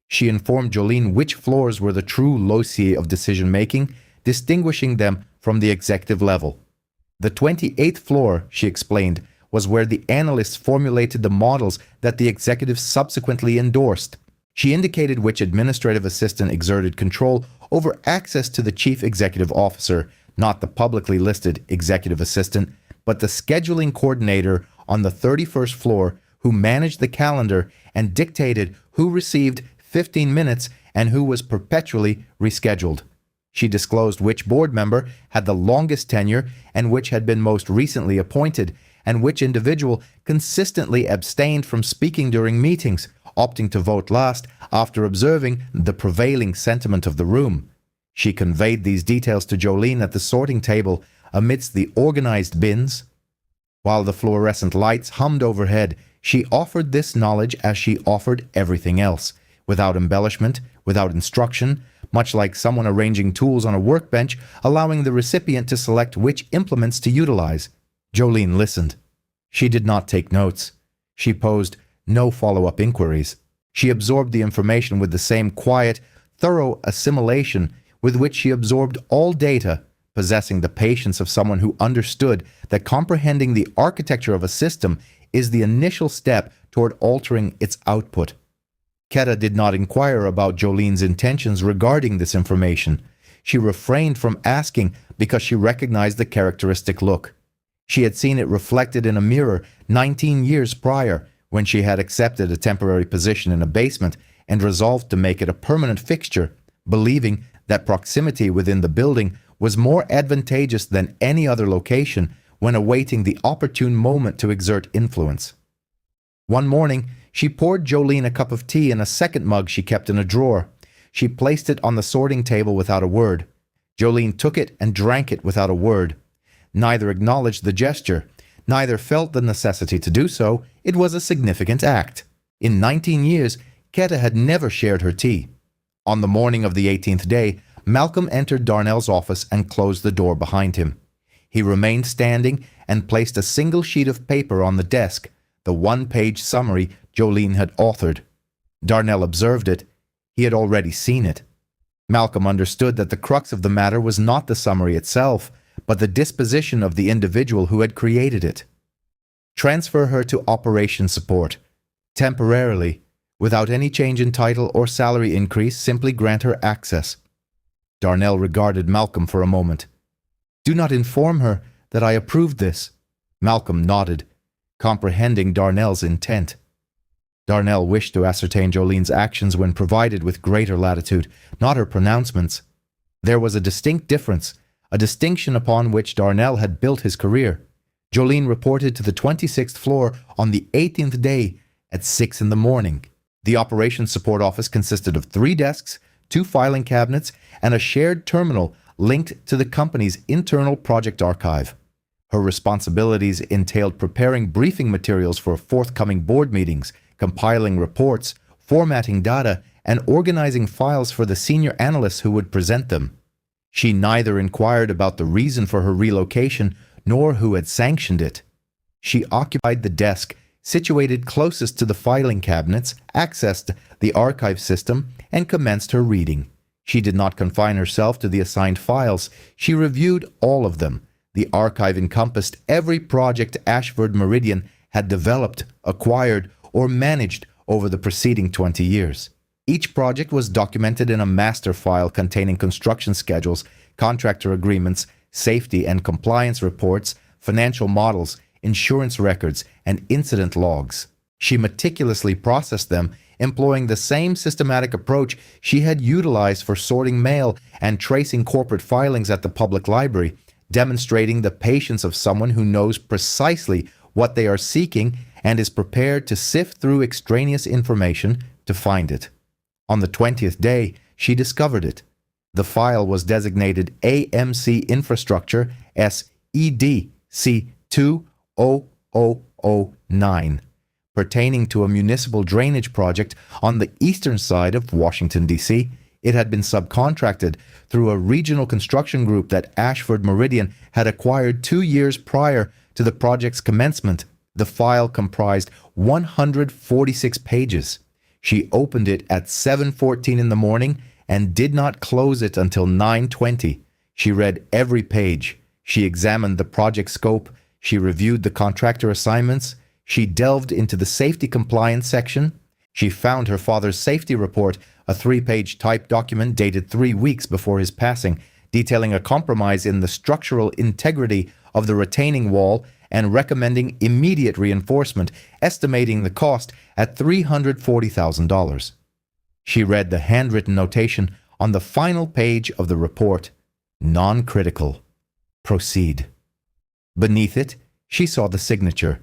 She informed Jolene which floors were the true loci of decision-making, distinguishing them from the executive level. The 28th floor, she explained, was where the analysts formulated the models that the executive subsequently endorsed. She indicated which administrative assistant exerted control over access to the chief executive officer, not the publicly listed executive assistant, but the scheduling coordinator on the 31st floor who managed the calendar and dictated who received 15 minutes and who was perpetually rescheduled. She disclosed which board member had the longest tenure and which had been most recently appointed, and which individual consistently abstained from speaking during meetings, opting to vote last after observing the prevailing sentiment of the room. She conveyed these details to Jolene at the sorting table amidst the organized bins. While the fluorescent lights hummed overhead, she offered this knowledge as she offered everything else, without embellishment, without instruction, much like someone arranging tools on a workbench, allowing the recipient to select which implements to utilize. Jolene listened. She did not take notes. She posed no follow-up inquiries. She absorbed the information with the same quiet, thorough assimilation with which she absorbed all data, possessing the patience of someone who understood that comprehending the architecture of a system is the initial step toward altering its output. Keta did not inquire about Jolene's intentions regarding this information. She refrained from asking because she recognized the characteristic look. She had seen it reflected in a mirror 19 years prior, when she had accepted a temporary position in a basement and resolved to make it a permanent fixture, believing that proximity within the building was more advantageous than any other location when awaiting the opportune moment to exert influence. One morning, she poured Jolene a cup of tea in a second mug she kept in a drawer. She placed it on the sorting table without a word. Jolene took it and drank it without a word. Neither acknowledged the gesture. Neither felt the necessity to do so. It was a significant act. In 19 years, Keta had never shared her tea. On the morning of the 18th day, Malcolm entered Darnell's office and closed the door behind him. He remained standing and placed a single sheet of paper on the desk, the one-page summary Jolene had authored. Darnell observed it. He had already seen it. Malcolm understood that the crux of the matter was not the summary itself, but the disposition of the individual who had created it. Transfer her to operations support. Temporarily, without any change in title or salary increase, simply grant her access. Darnell regarded Malcolm for a moment. Do not inform her that I approved this. Malcolm nodded, comprehending Darnell's intent. Darnell wished to ascertain Jolene's actions when provided with greater latitude, not her pronouncements. There was a distinct difference, a distinction upon which Darnell had built his career. Jolene reported to the 26th floor on the 18th day at 6 in the morning. The operations support office consisted of 3 desks, 2 filing cabinets, and a shared terminal linked to the company's internal project archive. Her responsibilities entailed preparing briefing materials for forthcoming board meetings, compiling reports, formatting data, and organizing files for the senior analysts who would present them. She neither inquired about the reason for her relocation nor who had sanctioned it. She occupied the desk situated closest to the filing cabinets, accessed the archive system, and commenced her reading. She did not confine herself to the assigned files. She reviewed all of them. The archive encompassed every project Ashford Meridian had developed, acquired, or managed over the preceding 20 years. Each project was documented in a master file containing construction schedules, contractor agreements, safety and compliance reports, financial models, insurance records, and incident logs. She meticulously processed them, employing the same systematic approach she had utilized for sorting mail and tracing corporate filings at the public library, demonstrating the patience of someone who knows precisely what they are seeking and is prepared to sift through extraneous information to find it. On the 20th day, she discovered it. The file was designated AMC Infrastructure SEDC 2009. Pertaining to a municipal drainage project on the eastern side of Washington, D.C., it had been subcontracted through a regional construction group that Ashford Meridian had acquired 2 years prior to the project's commencement. The file comprised 146 pages. She opened it at 7:14 in the morning and did not close it until 9:20. She read every page. She examined the project scope. She reviewed the contractor assignments. She delved into the safety compliance section. She found her father's safety report, a 3-page typed document dated 3 weeks before his passing, detailing a compromise in the structural integrity of the retaining wall and recommending immediate reinforcement, estimating the cost at $340,000. She read the handwritten notation on the final page of the report, non-critical. Proceed. Beneath it, she saw the signature,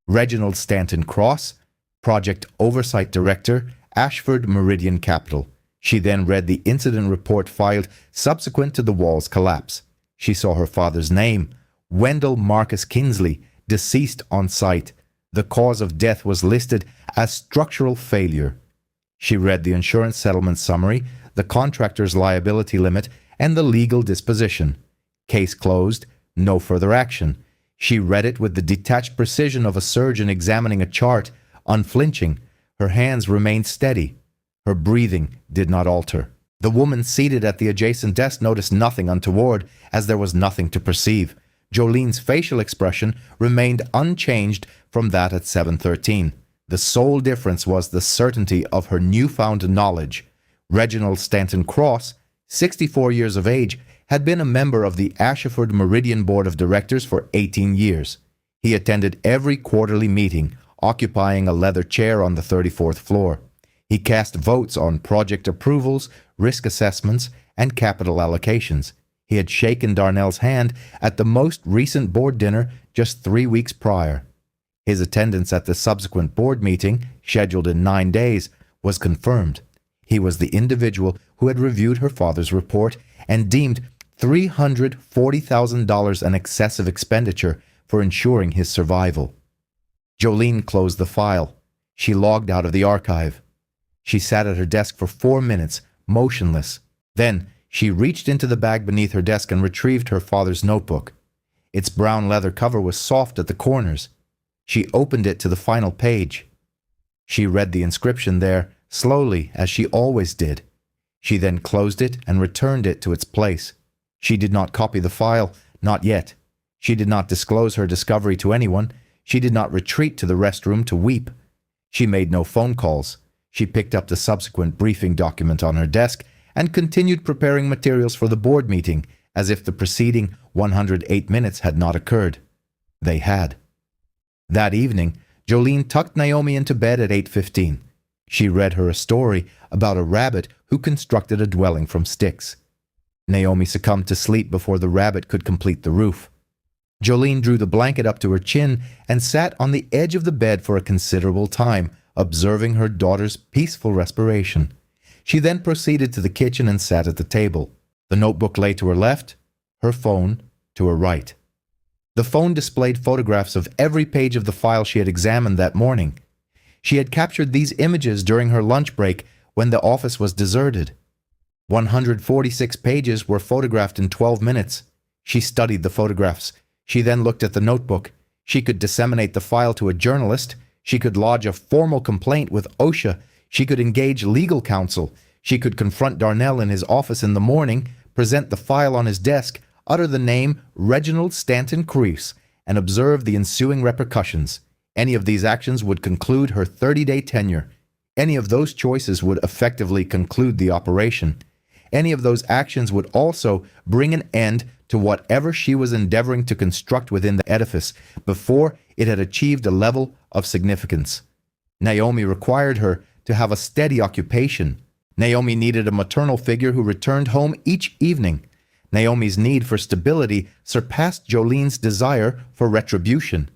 Reginald Stanton Cross, Project Oversight Director, Ashford Meridian Capital. She then read the incident report filed subsequent to the wall's collapse. She saw her father's name, Wendell Marcus Kinsley, deceased on site. The cause of death was listed as structural failure. She read the insurance settlement summary, the contractor's liability limit, and the legal disposition. Case closed, no further action. She read it with the detached precision of a surgeon examining a chart, unflinching. Her hands remained steady. Her breathing did not alter. The woman seated at the adjacent desk noticed nothing untoward, as there was nothing to perceive. Jolene's facial expression remained unchanged from that at 7:13. The sole difference was the certainty of her newfound knowledge. Reginald Stanton Cross, 64 years of age, had been a member of the Ashford Meridian Board of Directors for 18 years. He attended every quarterly meeting, occupying a leather chair on the 34th floor. He cast votes on project approvals, risk assessments, and capital allocations. He had shaken Darnell's hand at the most recent board dinner just 3 weeks prior. His attendance at the subsequent board meeting, scheduled in 9 days, was confirmed. He was the individual who had reviewed her father's report and deemed $340,000 an excessive expenditure for ensuring his survival. Jolene closed the file. She logged out of the archive. She sat at her desk for 4 minutes, motionless. Then she reached into the bag beneath her desk and retrieved her father's notebook. Its brown leather cover was soft at the corners. She opened it to the final page. She read the inscription there, slowly, as she always did. She then closed it and returned it to its place. She did not copy the file, not yet. She did not disclose her discovery to anyone. She did not retreat to the restroom to weep. She made no phone calls. She picked up the subsequent briefing document on her desk and continued preparing materials for the board meeting as if the preceding 108 minutes had not occurred. They had. That evening, Jolene tucked Naomi into bed at 8:15. She read her a story about a rabbit who constructed a dwelling from sticks. Naomi succumbed to sleep before the rabbit could complete the roof. Jolene drew the blanket up to her chin and sat on the edge of the bed for a considerable time, observing her daughter's peaceful respiration. She then proceeded to the kitchen and sat at the table. The notebook lay to her left, her phone to her right. The phone displayed photographs of every page of the file she had examined that morning. She had captured these images during her lunch break when the office was deserted. 146 pages were photographed in 12 minutes. She studied the photographs. She then looked at the notebook. She could disseminate the file to a journalist. She could lodge a formal complaint with OSHA. She could engage legal counsel. She could confront Darnell in his office in the morning, present the file on his desk, utter the name Reginald Stanton Cross, and observe the ensuing repercussions. Any of these actions would conclude her 30-day tenure. Any of those choices would effectively conclude the operation. Any of those actions would also bring an end to whatever she was endeavoring to construct within the edifice before it had achieved a level of significance. Naomi required her to have a steady occupation. Naomi needed a maternal figure who returned home each evening. Naomi's need for stability surpassed Jolene's desire for retribution.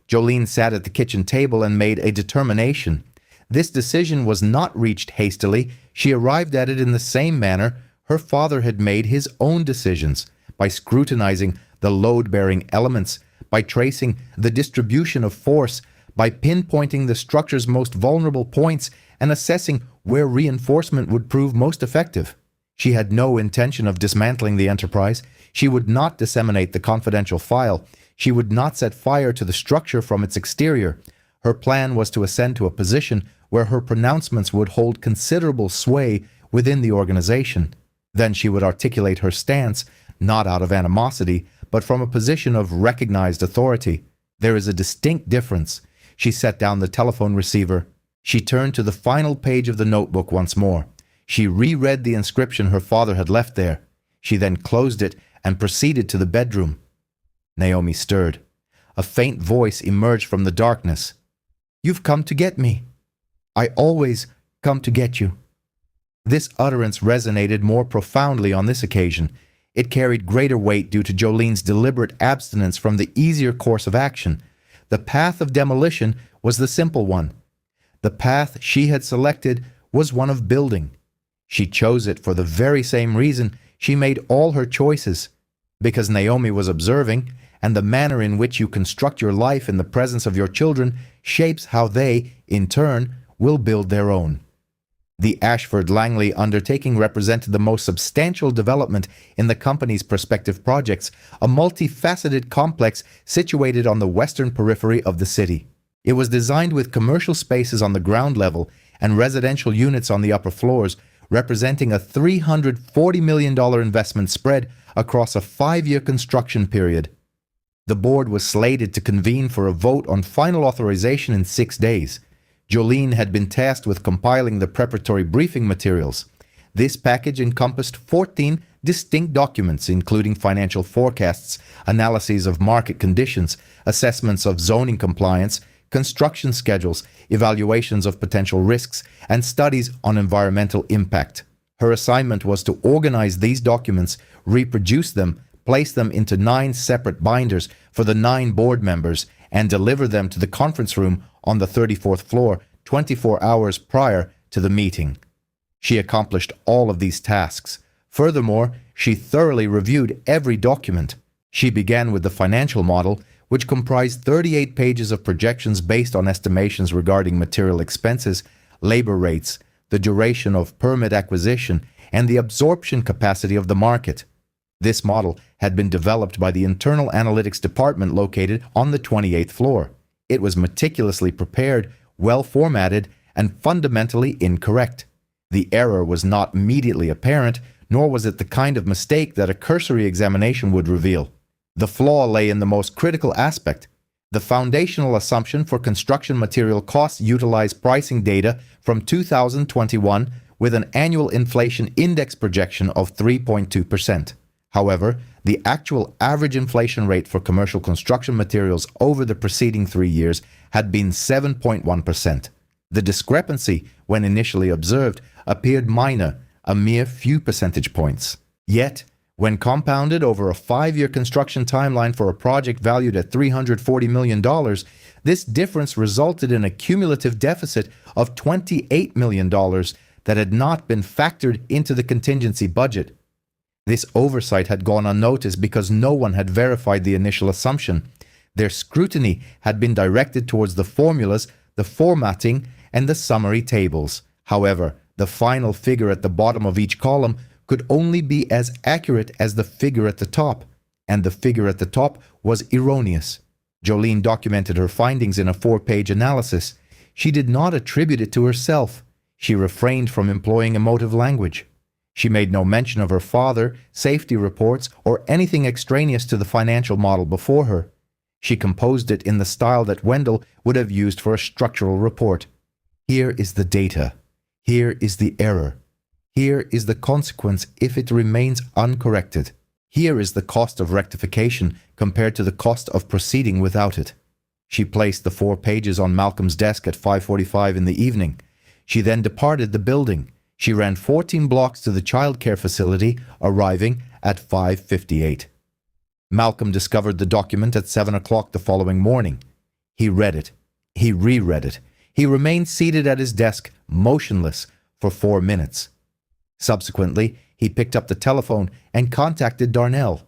Jolene sat at the kitchen table and made a determination. This decision was not reached hastily. She arrived at it in the same manner her father had made his own decisions, by scrutinizing the load-bearing elements, by tracing the distribution of force, by pinpointing the structure's most vulnerable points and assessing where reinforcement would prove most effective. She had no intention of dismantling the enterprise. She would not disseminate the confidential file. She would not set fire to the structure from its exterior. Her plan was to ascend to a position where her pronouncements would hold considerable sway within the organization. Then she would articulate her stance, not out of animosity, but from a position of recognized authority. There is a distinct difference. She set down the telephone receiver. She turned to the final page of the notebook once more. She reread the inscription her father had left there. She then closed it and proceeded to the bedroom. Naomi stirred. A faint voice emerged from the darkness. "You've come to get me. I always come to get you." This utterance resonated more profoundly on this occasion. It carried greater weight due to Jolene's deliberate abstinence from the easier course of action. The path of demolition was the simple one. The path she had selected was one of building. She chose it for the very same reason she made all her choices, because Naomi was observing, and the manner in which you construct your life in the presence of your children shapes how they, in turn, will build their own. The Ashford Langley undertaking represented the most substantial development in the company's prospective projects, a multifaceted complex situated on the western periphery of the city. It was designed with commercial spaces on the ground level and residential units on the upper floors, representing a $340 million investment spread across a 5-year construction period. The board was slated to convene for a vote on final authorization in 6 days. Jolene had been tasked with compiling the preparatory briefing materials. This package encompassed 14 distinct documents, including financial forecasts, analyses of market conditions, assessments of zoning compliance, construction schedules, evaluations of potential risks, and studies on environmental impact. Her assignment was to organize these documents, reproduce them, place them into 9 separate binders for the 9 board members, and deliver them to the conference room on the 34th floor 24 hours prior to the meeting. She accomplished all of these tasks. Furthermore, she thoroughly reviewed every document. She began with the financial model, which comprised 38 pages of projections based on estimations regarding material expenses, labor rates, the duration of permit acquisition, and the absorption capacity of the market. This model had been developed by the Internal Analytics Department located on the 28th floor. It was meticulously prepared, well formatted, and fundamentally incorrect. The error was not immediately apparent, nor was it the kind of mistake that a cursory examination would reveal. The flaw lay in the most critical aspect. The foundational assumption for construction material costs utilized pricing data from 2021 with an annual inflation index projection of 3.2%. However, the actual average inflation rate for commercial construction materials over the preceding 3 years had been 7.1%. The discrepancy, when initially observed, appeared minor, a mere few percentage points. Yet, when compounded over a 5-year construction timeline for a project valued at $340 million, this difference resulted in a cumulative deficit of $28 million that had not been factored into the contingency budget. This oversight had gone unnoticed because no one had verified the initial assumption. Their scrutiny had been directed towards the formulas, the formatting, and the summary tables. However, the final figure at the bottom of each column could only be as accurate as the figure at the top, and the figure at the top was erroneous. Jolene documented her findings in a 4-page analysis. She did not attribute it to herself. She refrained from employing emotive language. She made no mention of her father, safety reports, or anything extraneous to the financial model before her. She composed it in the style that Wendell would have used for a structural report. Here is the data. Here is the error. Here is the consequence if it remains uncorrected. Here is the cost of rectification compared to the cost of proceeding without it. She placed the 4 pages on Malcolm's desk at 5:45 in the evening. She then departed the building. She ran 14 blocks to the childcare facility, arriving at 5:58. Malcolm discovered the document at 7 o'clock the following morning. He read it. He reread it. He remained seated at his desk, motionless, for 4 minutes. Subsequently, he picked up the telephone and contacted Darnell.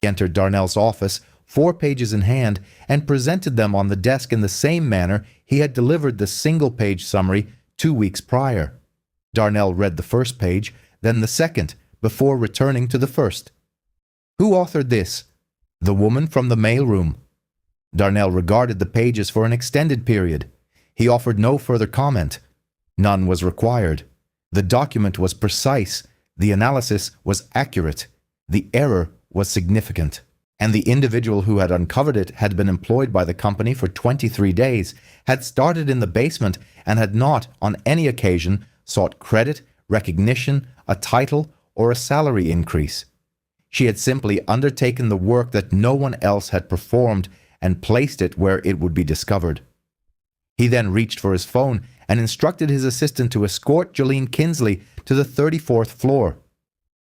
He entered Darnell's office, 4 pages in hand, and presented them on the desk in the same manner he had delivered the single-page summary 2 weeks prior. Darnell read the first page, then the second, before returning to the first. "Who authored this?" "The woman from the mailroom." Darnell regarded the pages for an extended period. He offered no further comment. None was required. The document was precise, the analysis was accurate, the error was significant, and the individual who had uncovered it had been employed by the company for 23 days, had started in the basement, and had not, on any occasion, sought credit, recognition, a title, or a salary increase. She had simply undertaken the work that no one else had performed and placed it where it would be discovered. He then reached for his phone and instructed his assistant to escort Jolene Kinsley to the 34th floor.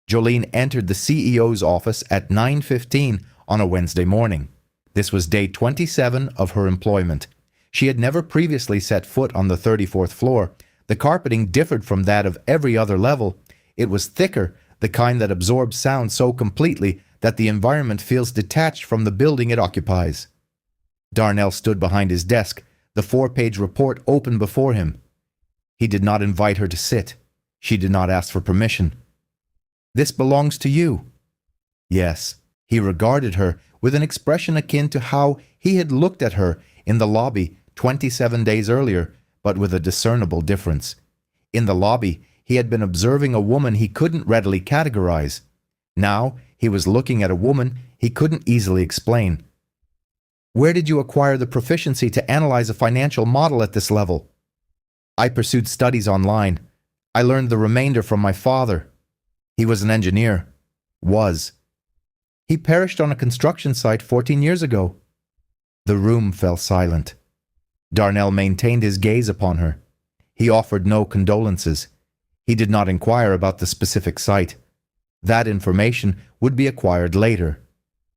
Jolene entered the CEO's office at 9:15 on a Wednesday morning. This was day 27 of her employment. She had never previously set foot on the 34th floor. The carpeting differed from that of every other level. It was thicker, the kind that absorbs sound so completely that the environment feels detached from the building it occupies. Darnell stood behind his desk, the 4-page report open before him. He did not invite her to sit. She did not ask for permission. "This belongs to you." Yes, he regarded her with an expression akin to how he had looked at her in the lobby 27 days earlier, but with a discernible difference. In the lobby, he had been observing a woman he couldn't readily categorize. Now, he was looking at a woman he couldn't easily explain. "Where did you acquire the proficiency to analyze a financial model at this level?" "I pursued studies online. I learned the remainder from my father. He was an engineer." "Was." "He perished on a construction site 14 years ago." The room fell silent. Darnell maintained his gaze upon her. He offered no condolences. He did not inquire about the specific site. That information would be acquired later.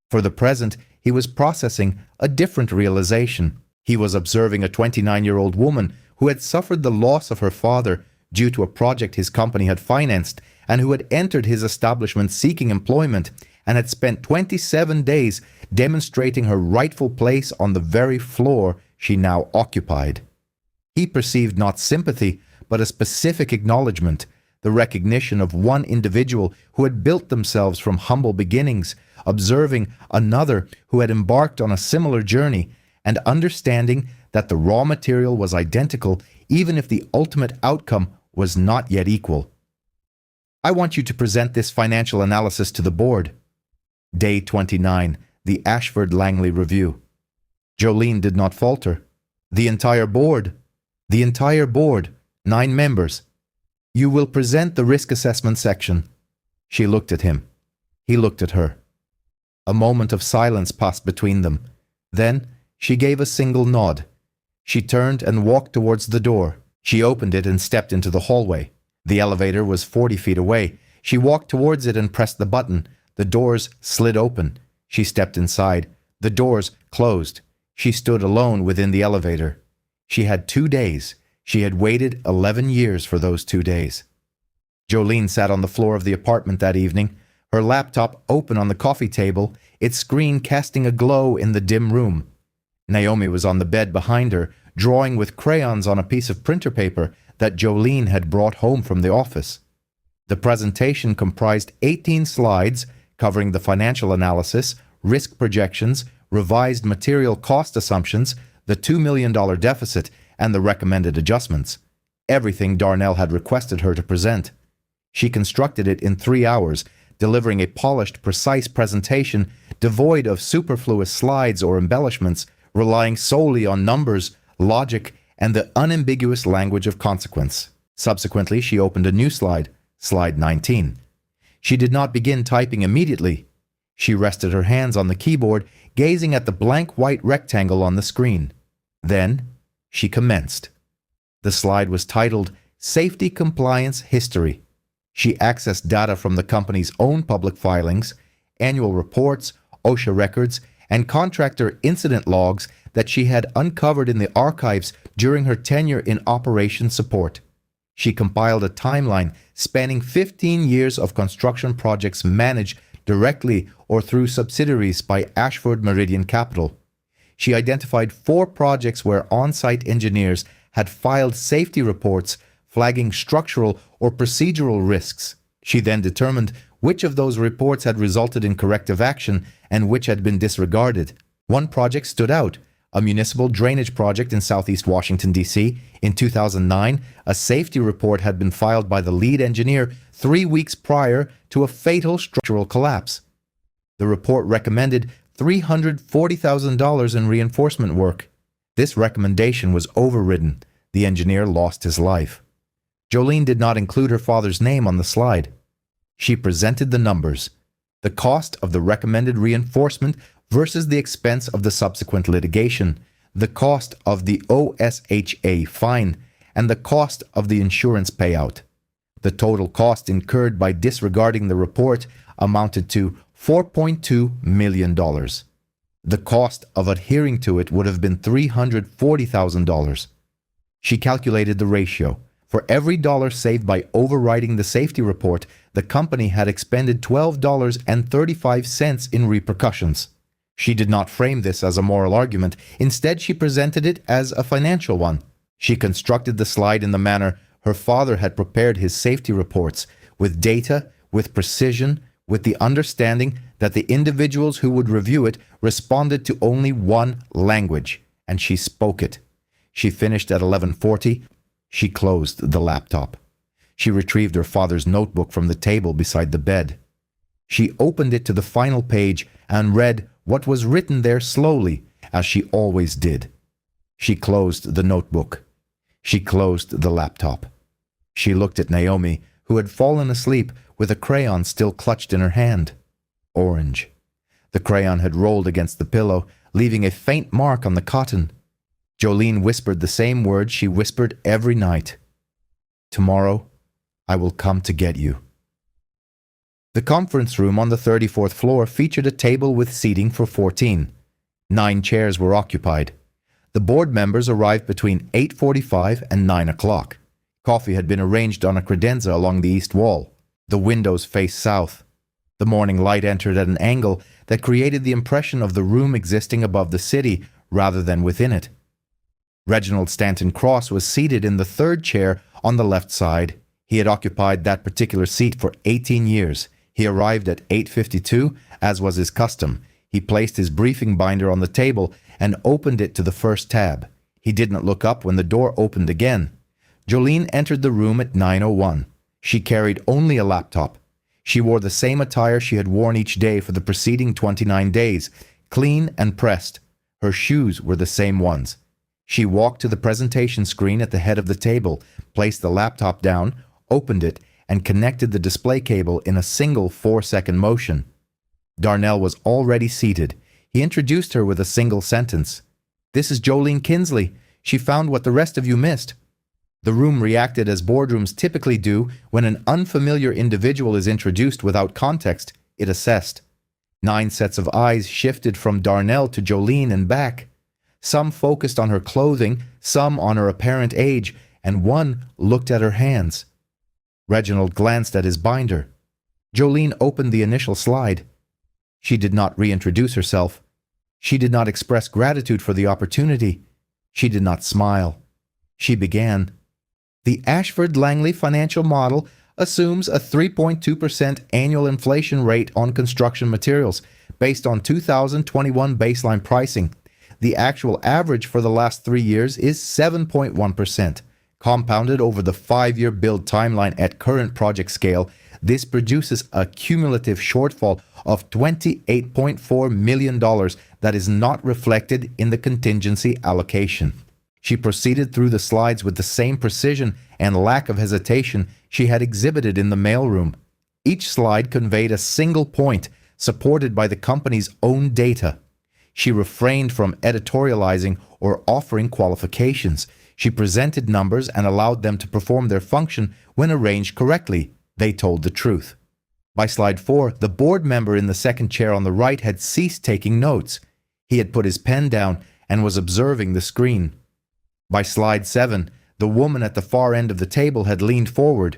For the present, he was processing a different realization. He was observing a 29-year-old woman who had suffered the loss of her father due to a project his company had financed, and who had entered his establishment seeking employment and had spent 27 days demonstrating her rightful place on the very floor she now occupied. He perceived not sympathy, but a specific acknowledgement, the recognition of one individual who had built themselves from humble beginnings, observing another who had embarked on a similar journey, and understanding that the raw material was identical even if the ultimate outcome was not yet equal. "I want you to present this financial analysis to the board." Day 29, the Ashford-Langley Review. Jolene did not falter. "The entire board." "The entire board, 9 members." "You will present the risk assessment section." She looked at him. He looked at her. A moment of silence passed between them. Then she gave a single nod. She turned and walked towards the door. She opened it and stepped into the hallway. The elevator was 40 feet away. She walked towards it and pressed the button. The doors slid open. She stepped inside. The doors closed. She stood alone within the elevator. She had 2 days. She had waited 11 years for those 2 days. Jolene sat on the floor of the apartment that evening, her laptop open on the coffee table, its screen casting a glow in the dim room. Naomi was on the bed behind her, drawing with crayons on a piece of printer paper that Jolene had brought home from the office. The presentation comprised 18 slides covering the financial analysis, risk projections, revised material cost assumptions, the $2 million deficit, and the recommended adjustments. Everything Darnell had requested her to present. She constructed it in 3 hours, delivering a polished, precise presentation devoid of superfluous slides or embellishments, relying solely on numbers, logic, and the unambiguous language of consequence. Subsequently, she opened a new slide, slide 19. She did not begin typing immediately. She rested her hands on the keyboard, gazing at the blank white rectangle on the screen. Then, she commenced. The slide was titled Safety Compliance History. She accessed data from the company's own public filings, annual reports, OSHA records, and contractor incident logs that she had uncovered in the archives during her tenure in operation support. She compiled a timeline spanning 15 years of construction projects managed directly or through subsidiaries by Ashford Meridian Capital. She identified 4 projects where on-site engineers had filed safety reports flagging structural or procedural risks. She then determined which of those reports had resulted in corrective action and which had been disregarded. One project stood out, a municipal drainage project in southeast Washington, D.C. In 2009, a safety report had been filed by the lead engineer 3 weeks prior to a fatal structural collapse. The report recommended $340,000 in reinforcement work. This recommendation was overridden. The engineer lost his life. Jolene did not include her father's name on the slide. She presented the numbers, the cost of the recommended reinforcement versus the expense of the subsequent litigation, the cost of the OSHA fine, and the cost of the insurance payout. The total cost incurred by disregarding the report amounted to $4.2 million. The cost of adhering to it would have been $340,000. She calculated the ratio. For every dollar saved by overriding the safety report, the company had expended $12.35 in repercussions. She did not frame this as a moral argument. Instead, she presented it as a financial one. She constructed the slide in the manner her father had prepared his safety reports, with data, with precision, with the understanding that the individuals who would review it responded to only one language, and she spoke it. She finished at 11:40. She closed the laptop. She retrieved her father's notebook from the table beside the bed. She opened it to the final page and read what was written there slowly, as she always did. She closed the notebook. She closed the laptop. She looked at Naomi, who had fallen asleep with a crayon still clutched in her hand. Orange. The crayon had rolled against the pillow, leaving a faint mark on the cotton. Jolene whispered the same words she whispered every night. "Tomorrow, I will come to get you." The conference room on the 34th floor featured a table with seating for 14. 9 chairs were occupied. The board members arrived between 8:45 and 9 o'clock. Coffee had been arranged on a credenza along the east wall. The windows faced south. The morning light entered at an angle that created the impression of the room existing above the city rather than within it. Reginald Stanton Cross was seated in the 3rd chair on the left side. He had occupied that particular seat for 18 years. He arrived at 8:52, as was his custom. He placed his briefing binder on the table and opened it to the first tab. He did not look up when the door opened again. Jolene entered the room at 9:01. She carried only a laptop. She wore the same attire she had worn each day for the preceding 29 days, clean and pressed. Her shoes were the same ones. She walked to the presentation screen at the head of the table, placed the laptop down, opened it, and connected the display cable in a single 4-second motion. Darnell was already seated. He introduced her with a single sentence. "This is Jolene Kinsley. She found what the rest of you missed." The room reacted as boardrooms typically do when an unfamiliar individual is introduced without context. It assessed. 9 sets of eyes shifted from Darnell to Jolene and back. Some focused on her clothing, some on her apparent age, and one looked at her hands. Reginald glanced at his binder. Jolene opened the initial slide. She did not reintroduce herself. She did not express gratitude for the opportunity. She did not smile. She began. "The Ashford-Langley financial model assumes a 3.2% annual inflation rate on construction materials based on 2021 baseline pricing. The actual average for the last 3 years is 7.1%. Compounded over the 5-year build timeline at current project scale, this produces a cumulative shortfall of $28.4 million that is not reflected in the contingency allocation." She proceeded through the slides with the same precision and lack of hesitation she had exhibited in the mailroom. Each slide conveyed a single point, supported by the company's own data. She refrained from editorializing or offering qualifications. She presented numbers and allowed them to perform their function when arranged correctly. They told the truth. By slide 4, the board member in the second chair on the right had ceased taking notes. He had put his pen down and was observing the screen. By slide 7, the woman at the far end of the table had leaned forward.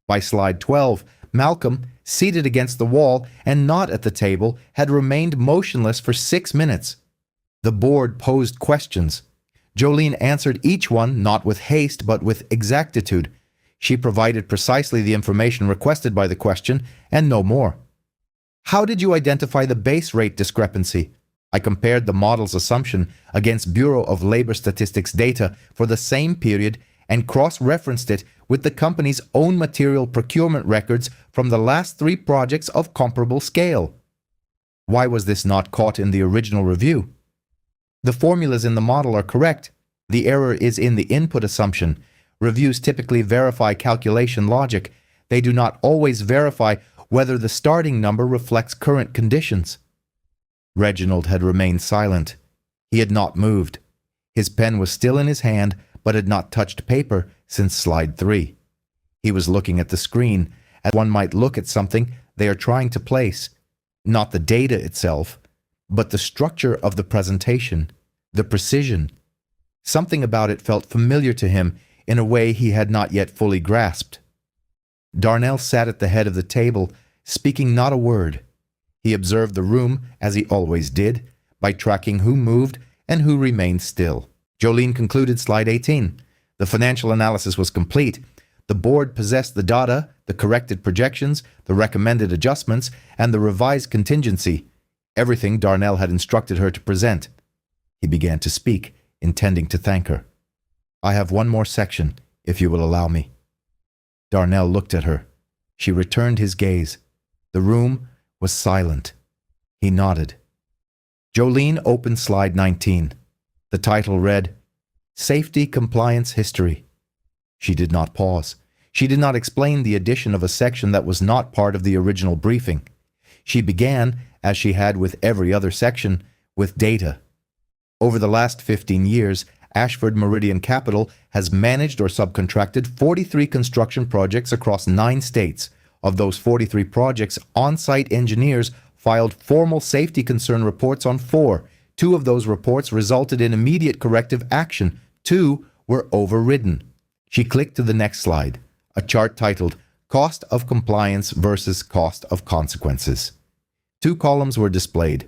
By slide 12, Malcolm, seated against the wall and not at the table, had remained motionless for 6 minutes. The board posed questions. Jolene answered each one not with haste but with exactitude. She provided precisely the information requested by the question and no more. How did you identify the base rate discrepancy? I compared the model's assumption against Bureau of Labor Statistics data for the same period and cross-referenced it with the company's own material procurement records from the last 3 projects of comparable scale. Why was this not caught in the original review? The formulas in the model are correct. The error is in the input assumption. Reviews typically verify calculation logic. They do not always verify whether the starting number reflects current conditions. Reginald had remained silent. He had not moved. His pen was still in his hand, but had not touched paper since slide 3. He was looking at the screen, as one might look at something they are trying to place. Not the data itself, but the structure of the presentation, the precision. Something about it felt familiar to him in a way he had not yet fully grasped. Darnell sat at the head of the table, speaking not a word. He observed the room, as he always did, by tracking who moved and who remained still. Jolene concluded slide 18. The financial analysis was complete. The board possessed the data, the corrected projections, the recommended adjustments, and the revised contingency. Everything Darnell had instructed her to present. He began to speak, intending to thank her. I have one more section, if you will allow me. Darnell looked at her. She returned his gaze. The room was silent. He nodded. Jolene opened slide 19. The title read, Safety Compliance History. She did not pause. She did not explain the addition of a section that was not part of the original briefing. She began, as she had with every other section, with data. Over the last 15 years, Ashford Meridian Capital has managed or subcontracted 43 construction projects across 9 states. Of those 43 projects, on-site engineers filed formal safety concern reports on 4. 2 of those reports resulted in immediate corrective action. 2 were overridden. She clicked to the next slide, a chart titled Cost of Compliance versus Cost of Consequences. 2 columns were displayed.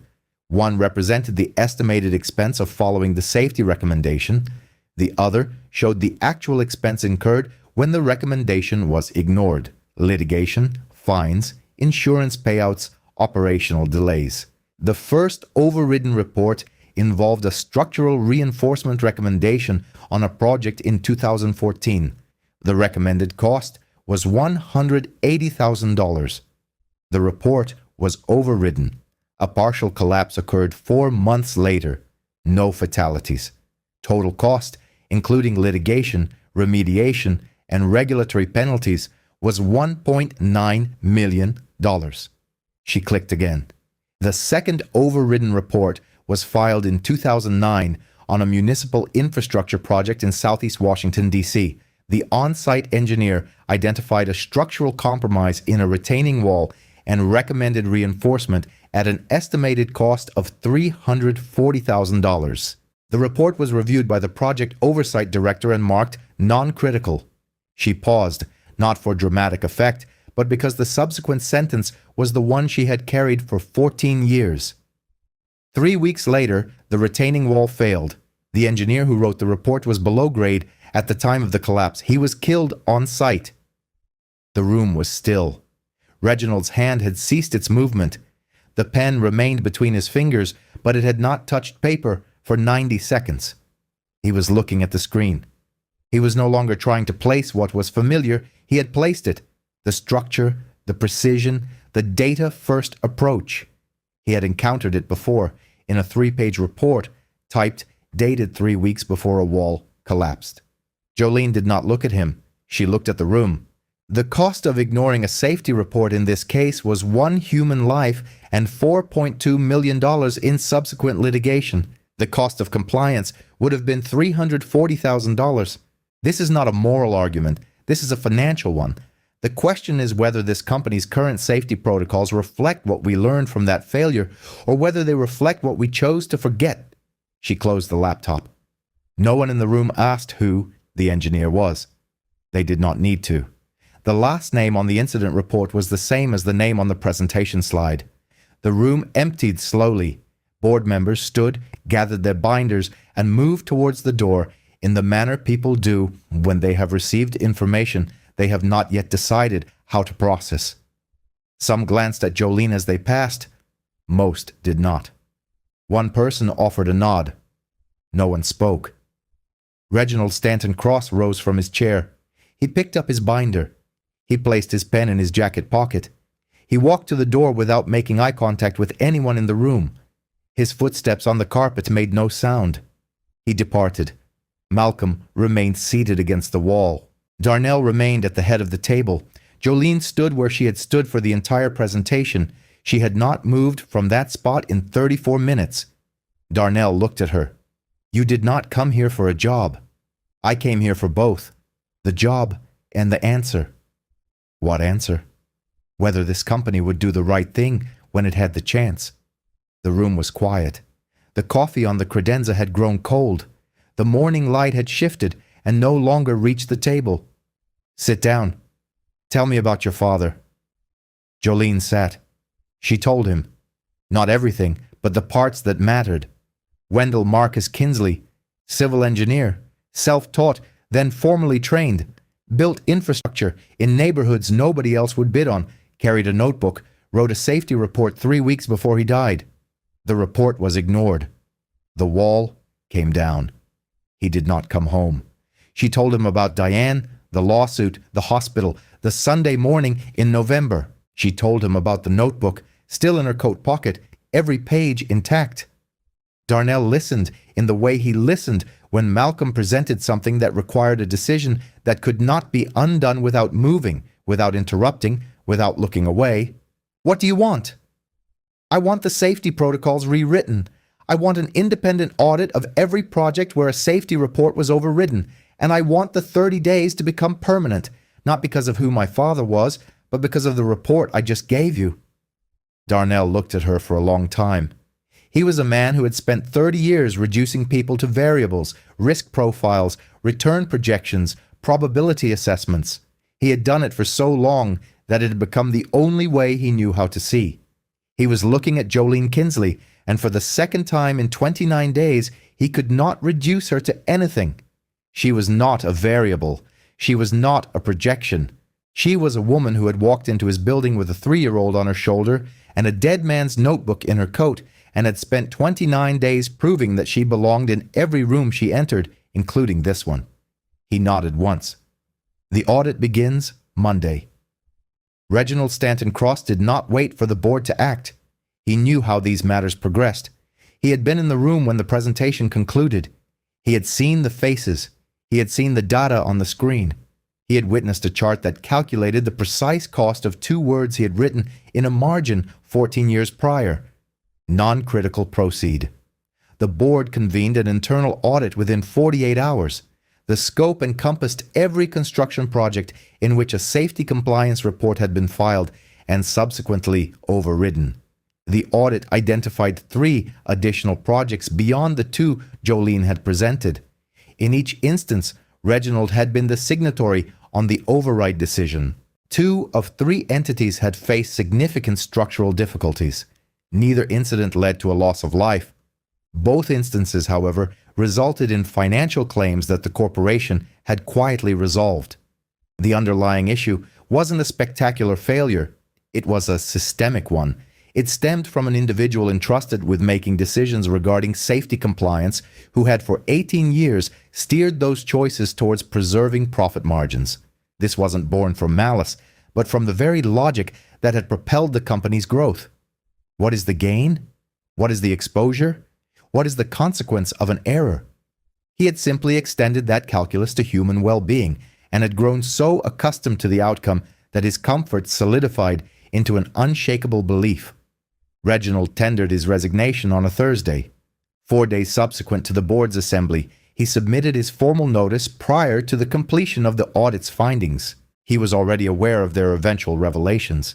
One represented the estimated expense of following the safety recommendation. The other showed the actual expense incurred when the recommendation was ignored. Litigation, fines, insurance payouts, operational delays. The first overridden report involved a structural reinforcement recommendation on a project in 2014. The recommended cost was $180,000. The report was overridden. A partial collapse occurred 4 months later. No fatalities. Total cost, including litigation, remediation, and regulatory penalties, was $1.9 million. She clicked again. The second overridden report was filed in 2009 on a municipal infrastructure project in Southeast Washington, D.C. The on-site engineer identified a structural compromise in a retaining wall and recommended reinforcement at an estimated cost of $340,000. The report was reviewed by the project oversight director and marked non-critical. She paused, not for dramatic effect, but because the subsequent sentence was the one she had carried for 14 years. 3 weeks later, the retaining wall failed. The engineer who wrote the report was below grade at the time of the collapse. He was killed on site. The room was still. Reginald's hand had ceased its movement. The pen remained between his fingers, but it had not touched paper for 90 seconds. He was looking at the screen. He was no longer trying to place what was familiar. He had placed it. The structure, the precision, the data-first approach. He had encountered it before in a 3-page report, typed, dated 3 weeks before a wall collapsed. Jolene did not look at him. She looked at the room. The cost of ignoring a safety report in this case was 1 human life and $4.2 million in subsequent litigation. The cost of compliance would have been $340,000. This is not a moral argument. This is a financial one. The question is whether this company's current safety protocols reflect what we learned from that failure or whether they reflect what we chose to forget. She closed the laptop. No one in the room asked who the engineer was. They did not need to. The last name on the incident report was the same as the name on the presentation slide. The room emptied slowly. Board members stood, gathered their binders, and moved towards the door in the manner people do when they have received information they have not yet decided how to process. Some glanced at Jolene as they passed. Most did not. One person offered a nod. No one spoke. Reginald Stanton Cross rose from his chair. He picked up his binder. He placed his pen in his jacket pocket. He walked to the door without making eye contact with anyone in the room. His footsteps on the carpet made no sound. He departed. Malcolm remained seated against the wall. Darnell remained at the head of the table. Jolene stood where she had stood for the entire presentation. She had not moved from that spot in 34 minutes. Darnell looked at her. "You did not come here for a job. I came here for both, the job and the answer." What answer? Whether this company would do the right thing when it had the chance. The room was quiet. The coffee on the credenza had grown cold. The morning light had shifted and no longer reached the table. "Sit down. Tell me about your father." Jolene sat. She told him. Not everything, but the parts that mattered. Wendell Marcus Kinsley, civil engineer, self-taught, then formally trained, built infrastructure in neighborhoods nobody else would bid on, carried a notebook, wrote a safety report 3 weeks before he died. The report was ignored. The wall came down. He did not come home. She told him about Diane, the lawsuit, the hospital, the Sunday morning in November. She told him about the notebook, still in her coat pocket, every page intact. Darnell listened in the way he listened when Malcolm presented something that required a decision that could not be undone without moving, without interrupting, without looking away. "What do you want?" "I want the safety protocols rewritten. I want an independent audit of every project where a safety report was overridden, and I want the 30 days to become permanent, not because of who my father was, but because of the report I just gave you." Darnell looked at her for a long time. He was a man who had spent 30 years reducing people to variables, risk profiles, return projections, probability assessments. He had done it for so long that it had become the only way he knew how to see. He was looking at Jolene Kinsley, and for the second time in 29 days, he could not reduce her to anything. She was not a variable. She was not a projection. She was a woman who had walked into his building with a 3-year-old on her shoulder and a dead man's notebook in her coat, and had spent 29 days proving that she belonged in every room she entered, including this one. He nodded once. "The audit begins Monday." Reginald Stanton Cross did not wait for the board to act. He knew how these matters progressed. He had been in the room when the presentation concluded. He had seen the faces. He had seen the data on the screen. He had witnessed a chart that calculated the precise cost of 2 words he had written in a margin 14 years prior. Non-critical proceed. The board convened an internal audit within 48 hours. The scope encompassed every construction project in which a safety compliance report had been filed and subsequently overridden. The audit identified 3 additional projects beyond the 2 Jolene had presented. In each instance, Reginald had been the signatory on the override decision. 2 of 3 entities had faced significant structural difficulties. Neither incident led to a loss of life. Both instances, however, resulted in financial claims that the corporation had quietly resolved. The underlying issue wasn't a spectacular failure. It was a systemic one. It stemmed from an individual entrusted with making decisions regarding safety compliance who had for 18 years steered those choices towards preserving profit margins. This wasn't born from malice, but from the very logic that had propelled the company's growth. What is the gain? What is the exposure? What is the consequence of an error? He had simply extended that calculus to human well-being and had grown so accustomed to the outcome that his comfort solidified into an unshakable belief. Reginald tendered his resignation on a Thursday. 4 days subsequent to the board's assembly, he submitted his formal notice prior to the completion of the audit's findings. He was already aware of their eventual revelations.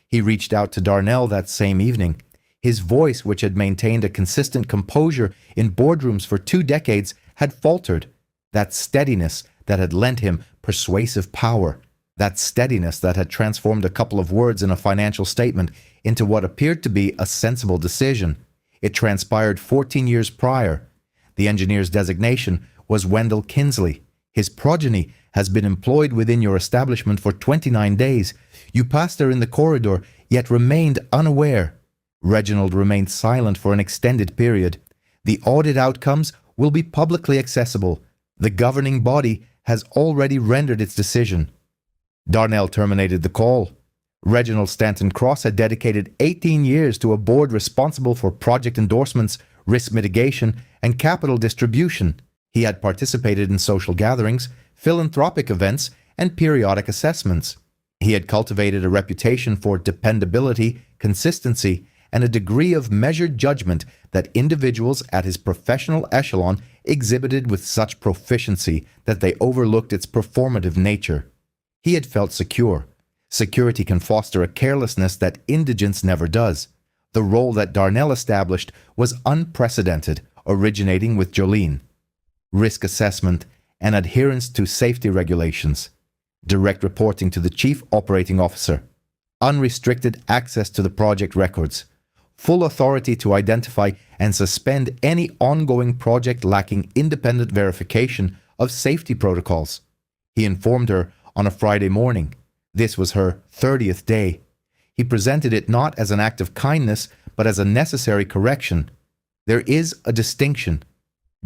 He reached out to Darnell that same evening. His voice, which had maintained a consistent composure in boardrooms for 2 decades, had faltered. That steadiness that had lent him persuasive power That steadiness that had transformed a couple of words in a financial statement into what appeared to be a sensible decision. It transpired 14 years prior. The engineer's designation was Wendell Kinsley. His progeny has been employed within your establishment for 29 days. You passed her in the corridor, yet remained unaware. Reginald remained silent for an extended period. The audit outcomes will be publicly accessible. The governing body has already rendered its decision. Darnell terminated the call. Reginald Stanton Cross had dedicated 18 years to a board responsible for project endorsements, risk mitigation, and capital distribution. He had participated in social gatherings, philanthropic events, and periodic assessments. He had cultivated a reputation for dependability, consistency, and a degree of measured judgment that individuals at his professional echelon exhibited with such proficiency that they overlooked its performative nature. He had felt secure. Security can foster a carelessness that indigence never does. The role that Darnell established was unprecedented, originating with Jolene. Risk assessment and adherence to safety regulations. Direct reporting to the Chief Operating Officer. Unrestricted access to the project records. Full authority to identify and suspend any ongoing project lacking independent verification of safety protocols. He informed her on a Friday morning. This was her 30th day. He presented it not as an act of kindness, but as a necessary correction. There is a distinction.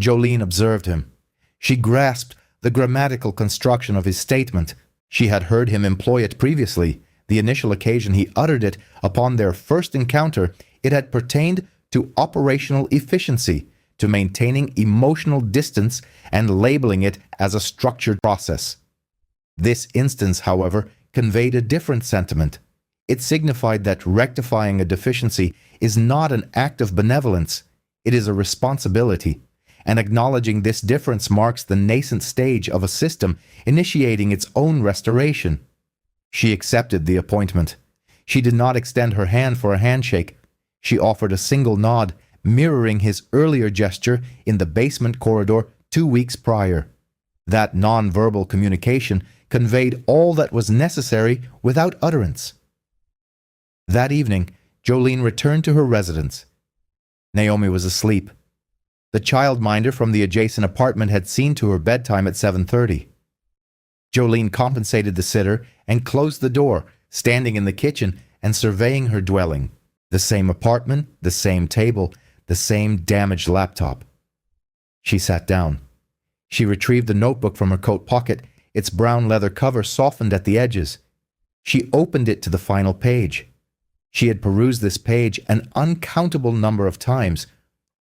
Jolene observed him. She grasped the grammatical construction of his statement. She had heard him employ it previously. The initial occasion he uttered it, upon their first encounter, it had pertained to operational efficiency, to maintaining emotional distance and labeling it as a structured process. This instance, however, conveyed a different sentiment. It signified that rectifying a deficiency is not an act of benevolence, it is a responsibility, and acknowledging this difference marks the nascent stage of a system initiating its own restoration. She accepted the appointment. She did not extend her hand for a handshake. She offered a single nod, mirroring his earlier gesture in the basement corridor 2 weeks prior. That non-verbal communication conveyed all that was necessary without utterance. That evening, Jolene returned to her residence. Naomi was asleep. The childminder from the adjacent apartment had seen to her bedtime at 7:30. Jolene compensated the sitter and closed the door, standing in the kitchen and surveying her dwelling. The same apartment, the same table, the same damaged laptop. She sat down. She retrieved the notebook from her coat pocket, its brown leather cover softened at the edges. She opened it to the final page. She had perused this page an uncountable number of times,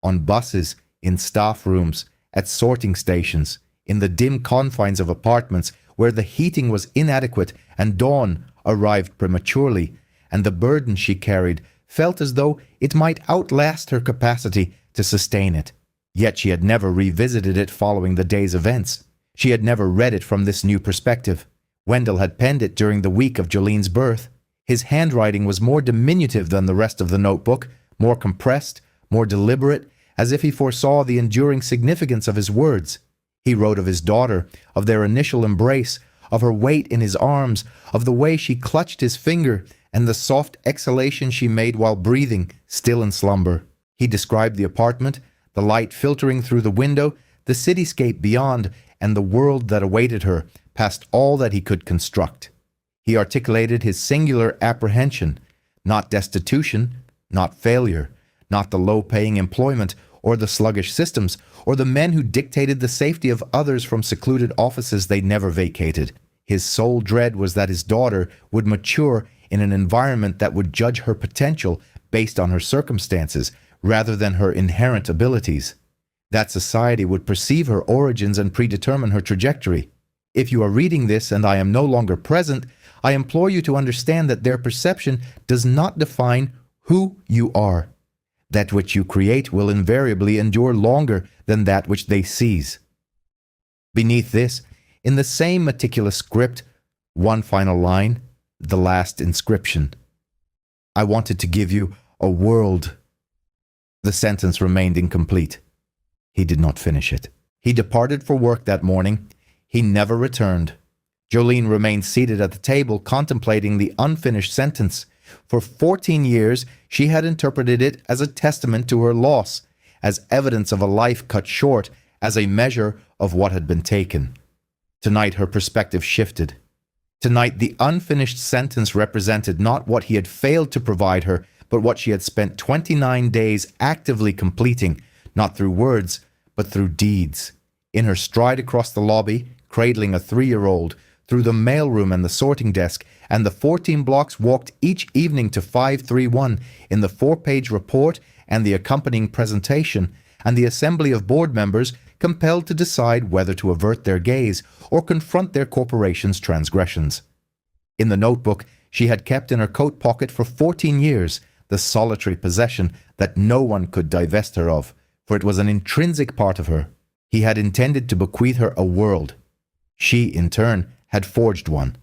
on buses, in staff rooms, at sorting stations, in the dim confines of apartments where the heating was inadequate and dawn arrived prematurely, and the burden she carried felt as though it might outlast her capacity to sustain it. Yet she had never revisited it following the day's events. She had never read it from this new perspective. Wendell had penned it during the week of Jolene's birth. His handwriting was more diminutive than the rest of the notebook, more compressed, more deliberate, as if he foresaw the enduring significance of his words. He wrote of his daughter, of their initial embrace, of her weight in his arms, of the way she clutched his finger, and the soft exhalation she made while breathing, still in slumber. He described the apartment, the light filtering through the window, the cityscape beyond, and the world that awaited her, past all that he could construct. He articulated his singular apprehension, not destitution, not failure, not the low-paying employment or the sluggish systems, or the men who dictated the safety of others from secluded offices they never vacated. His sole dread was that his daughter would mature in an environment that would judge her potential based on her circumstances rather than her inherent abilities. That society would perceive her origins and predetermine her trajectory. If you are reading this and I am no longer present, I implore you to understand that their perception does not define who you are. That which you create will invariably endure longer than that which they seize. Beneath this, in the same meticulous script, one final line, the last inscription. I wanted to give you a world. The sentence remained incomplete. He did not finish it. He departed for work that morning. He never returned. Jolene remained seated at the table contemplating the unfinished sentence. For 14 years, she had interpreted it as a testament to her loss, as evidence of a life cut short, as a measure of what had been taken. Tonight, her perspective shifted. Tonight, the unfinished sentence represented not what he had failed to provide her, but what she had spent 29 days actively completing, not through words, but through deeds. In her stride across the lobby, cradling a 3-year-old, through the mailroom and the sorting desk, and the 14 blocks walked each evening to 531 in the 4-page report and the accompanying presentation, and the assembly of board members compelled to decide whether to avert their gaze or confront their corporation's transgressions. In the notebook she had kept in her coat pocket for 14 years, the solitary possession that no one could divest her of, for it was an intrinsic part of her. He had intended to bequeath her a world. She, in turn, had forged one.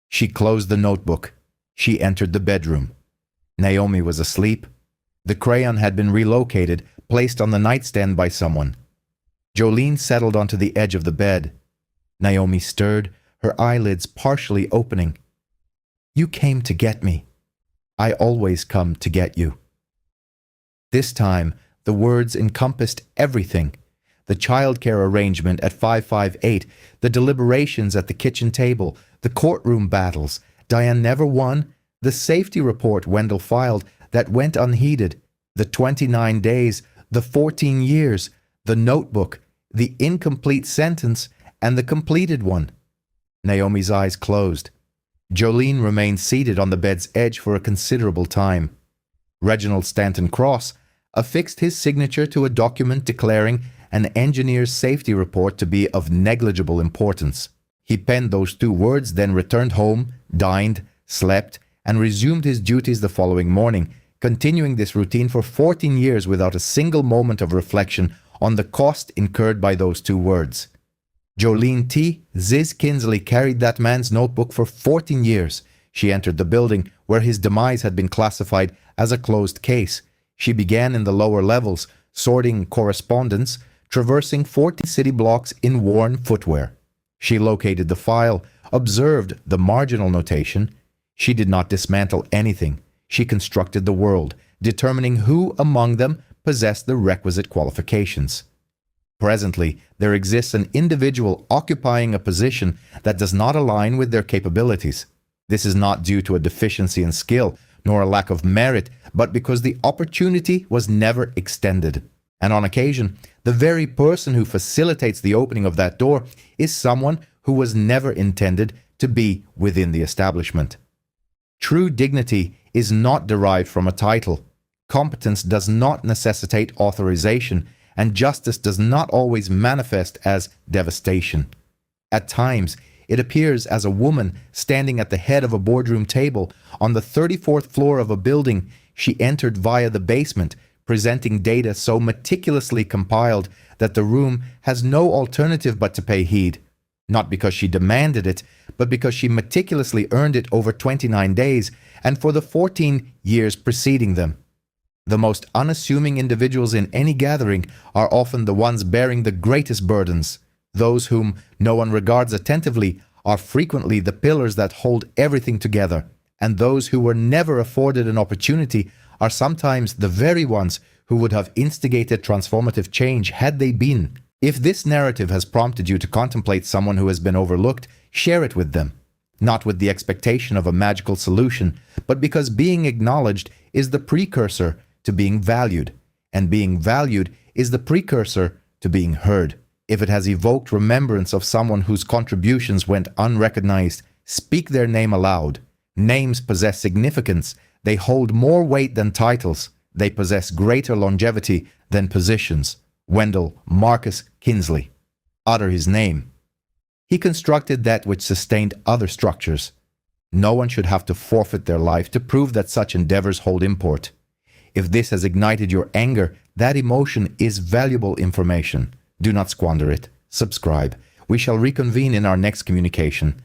She closed the notebook. She entered the bedroom. Naomi was asleep. The crayon had been relocated, placed on the nightstand by someone. Jolene settled onto the edge of the bed. Naomi stirred, her eyelids partially opening. "You came to get me. I always come to get you." This time, the words encompassed everything. The childcare arrangement at 558, the deliberations at the kitchen table, the courtroom battles Diane never won, the safety report Wendell filed that went unheeded, the 29 days, the 14 years, the notebook, the incomplete sentence, and the completed one. Naomi's eyes closed. Jolene remained seated on the bed's edge for a considerable time. Reginald Stanton Cross affixed his signature to a document declaring an engineer's safety report to be of negligible importance. He penned those 2 words, then returned home, dined, slept, and resumed his duties the following morning, continuing this routine for 14 years without a single moment of reflection on the cost incurred by those 2 words. Jolene T. Ziz Kinsley carried that man's notebook for 14 years. She entered the building where his demise had been classified as a closed case. She began in the lower levels, sorting correspondence, traversing 40 city blocks in worn footwear. She located the file, observed the marginal notation. She did not dismantle anything. She constructed the world, determining who among them possessed the requisite qualifications. Presently, there exists an individual occupying a position that does not align with their capabilities. This is not due to a deficiency in skill, nor a lack of merit, but because the opportunity was never extended. And on occasion, the very person who facilitates the opening of that door is someone who was never intended to be within the establishment. True dignity is not derived from a title. Competence does not necessitate authorization, and justice does not always manifest as devastation. At times, it appears as a woman standing at the head of a boardroom table on the 34th floor of a building. She entered via the basement, presenting data so meticulously compiled that the room has no alternative but to pay heed, not because she demanded it, but because she meticulously earned it over 29 days and for the 14 years preceding them. The most unassuming individuals in any gathering are often the ones bearing the greatest burdens. Those whom no one regards attentively are frequently the pillars that hold everything together, and those who were never afforded an opportunity are sometimes the very ones who would have instigated transformative change had they been. If this narrative has prompted you to contemplate someone who has been overlooked, share it with them, not with the expectation of a magical solution, but because being acknowledged is the precursor to being valued, and being valued is the precursor to being heard. If it has evoked remembrance of someone whose contributions went unrecognized, speak their name aloud. Names possess significance. They hold more weight than titles. They possess greater longevity than positions. Wendell Marcus Kinsley. Utter his name. He constructed that which sustained other structures. No one should have to forfeit their life to prove that such endeavors hold import. If this has ignited your anger, that emotion is valuable information. Do not squander it. Subscribe. We shall reconvene in our next communication.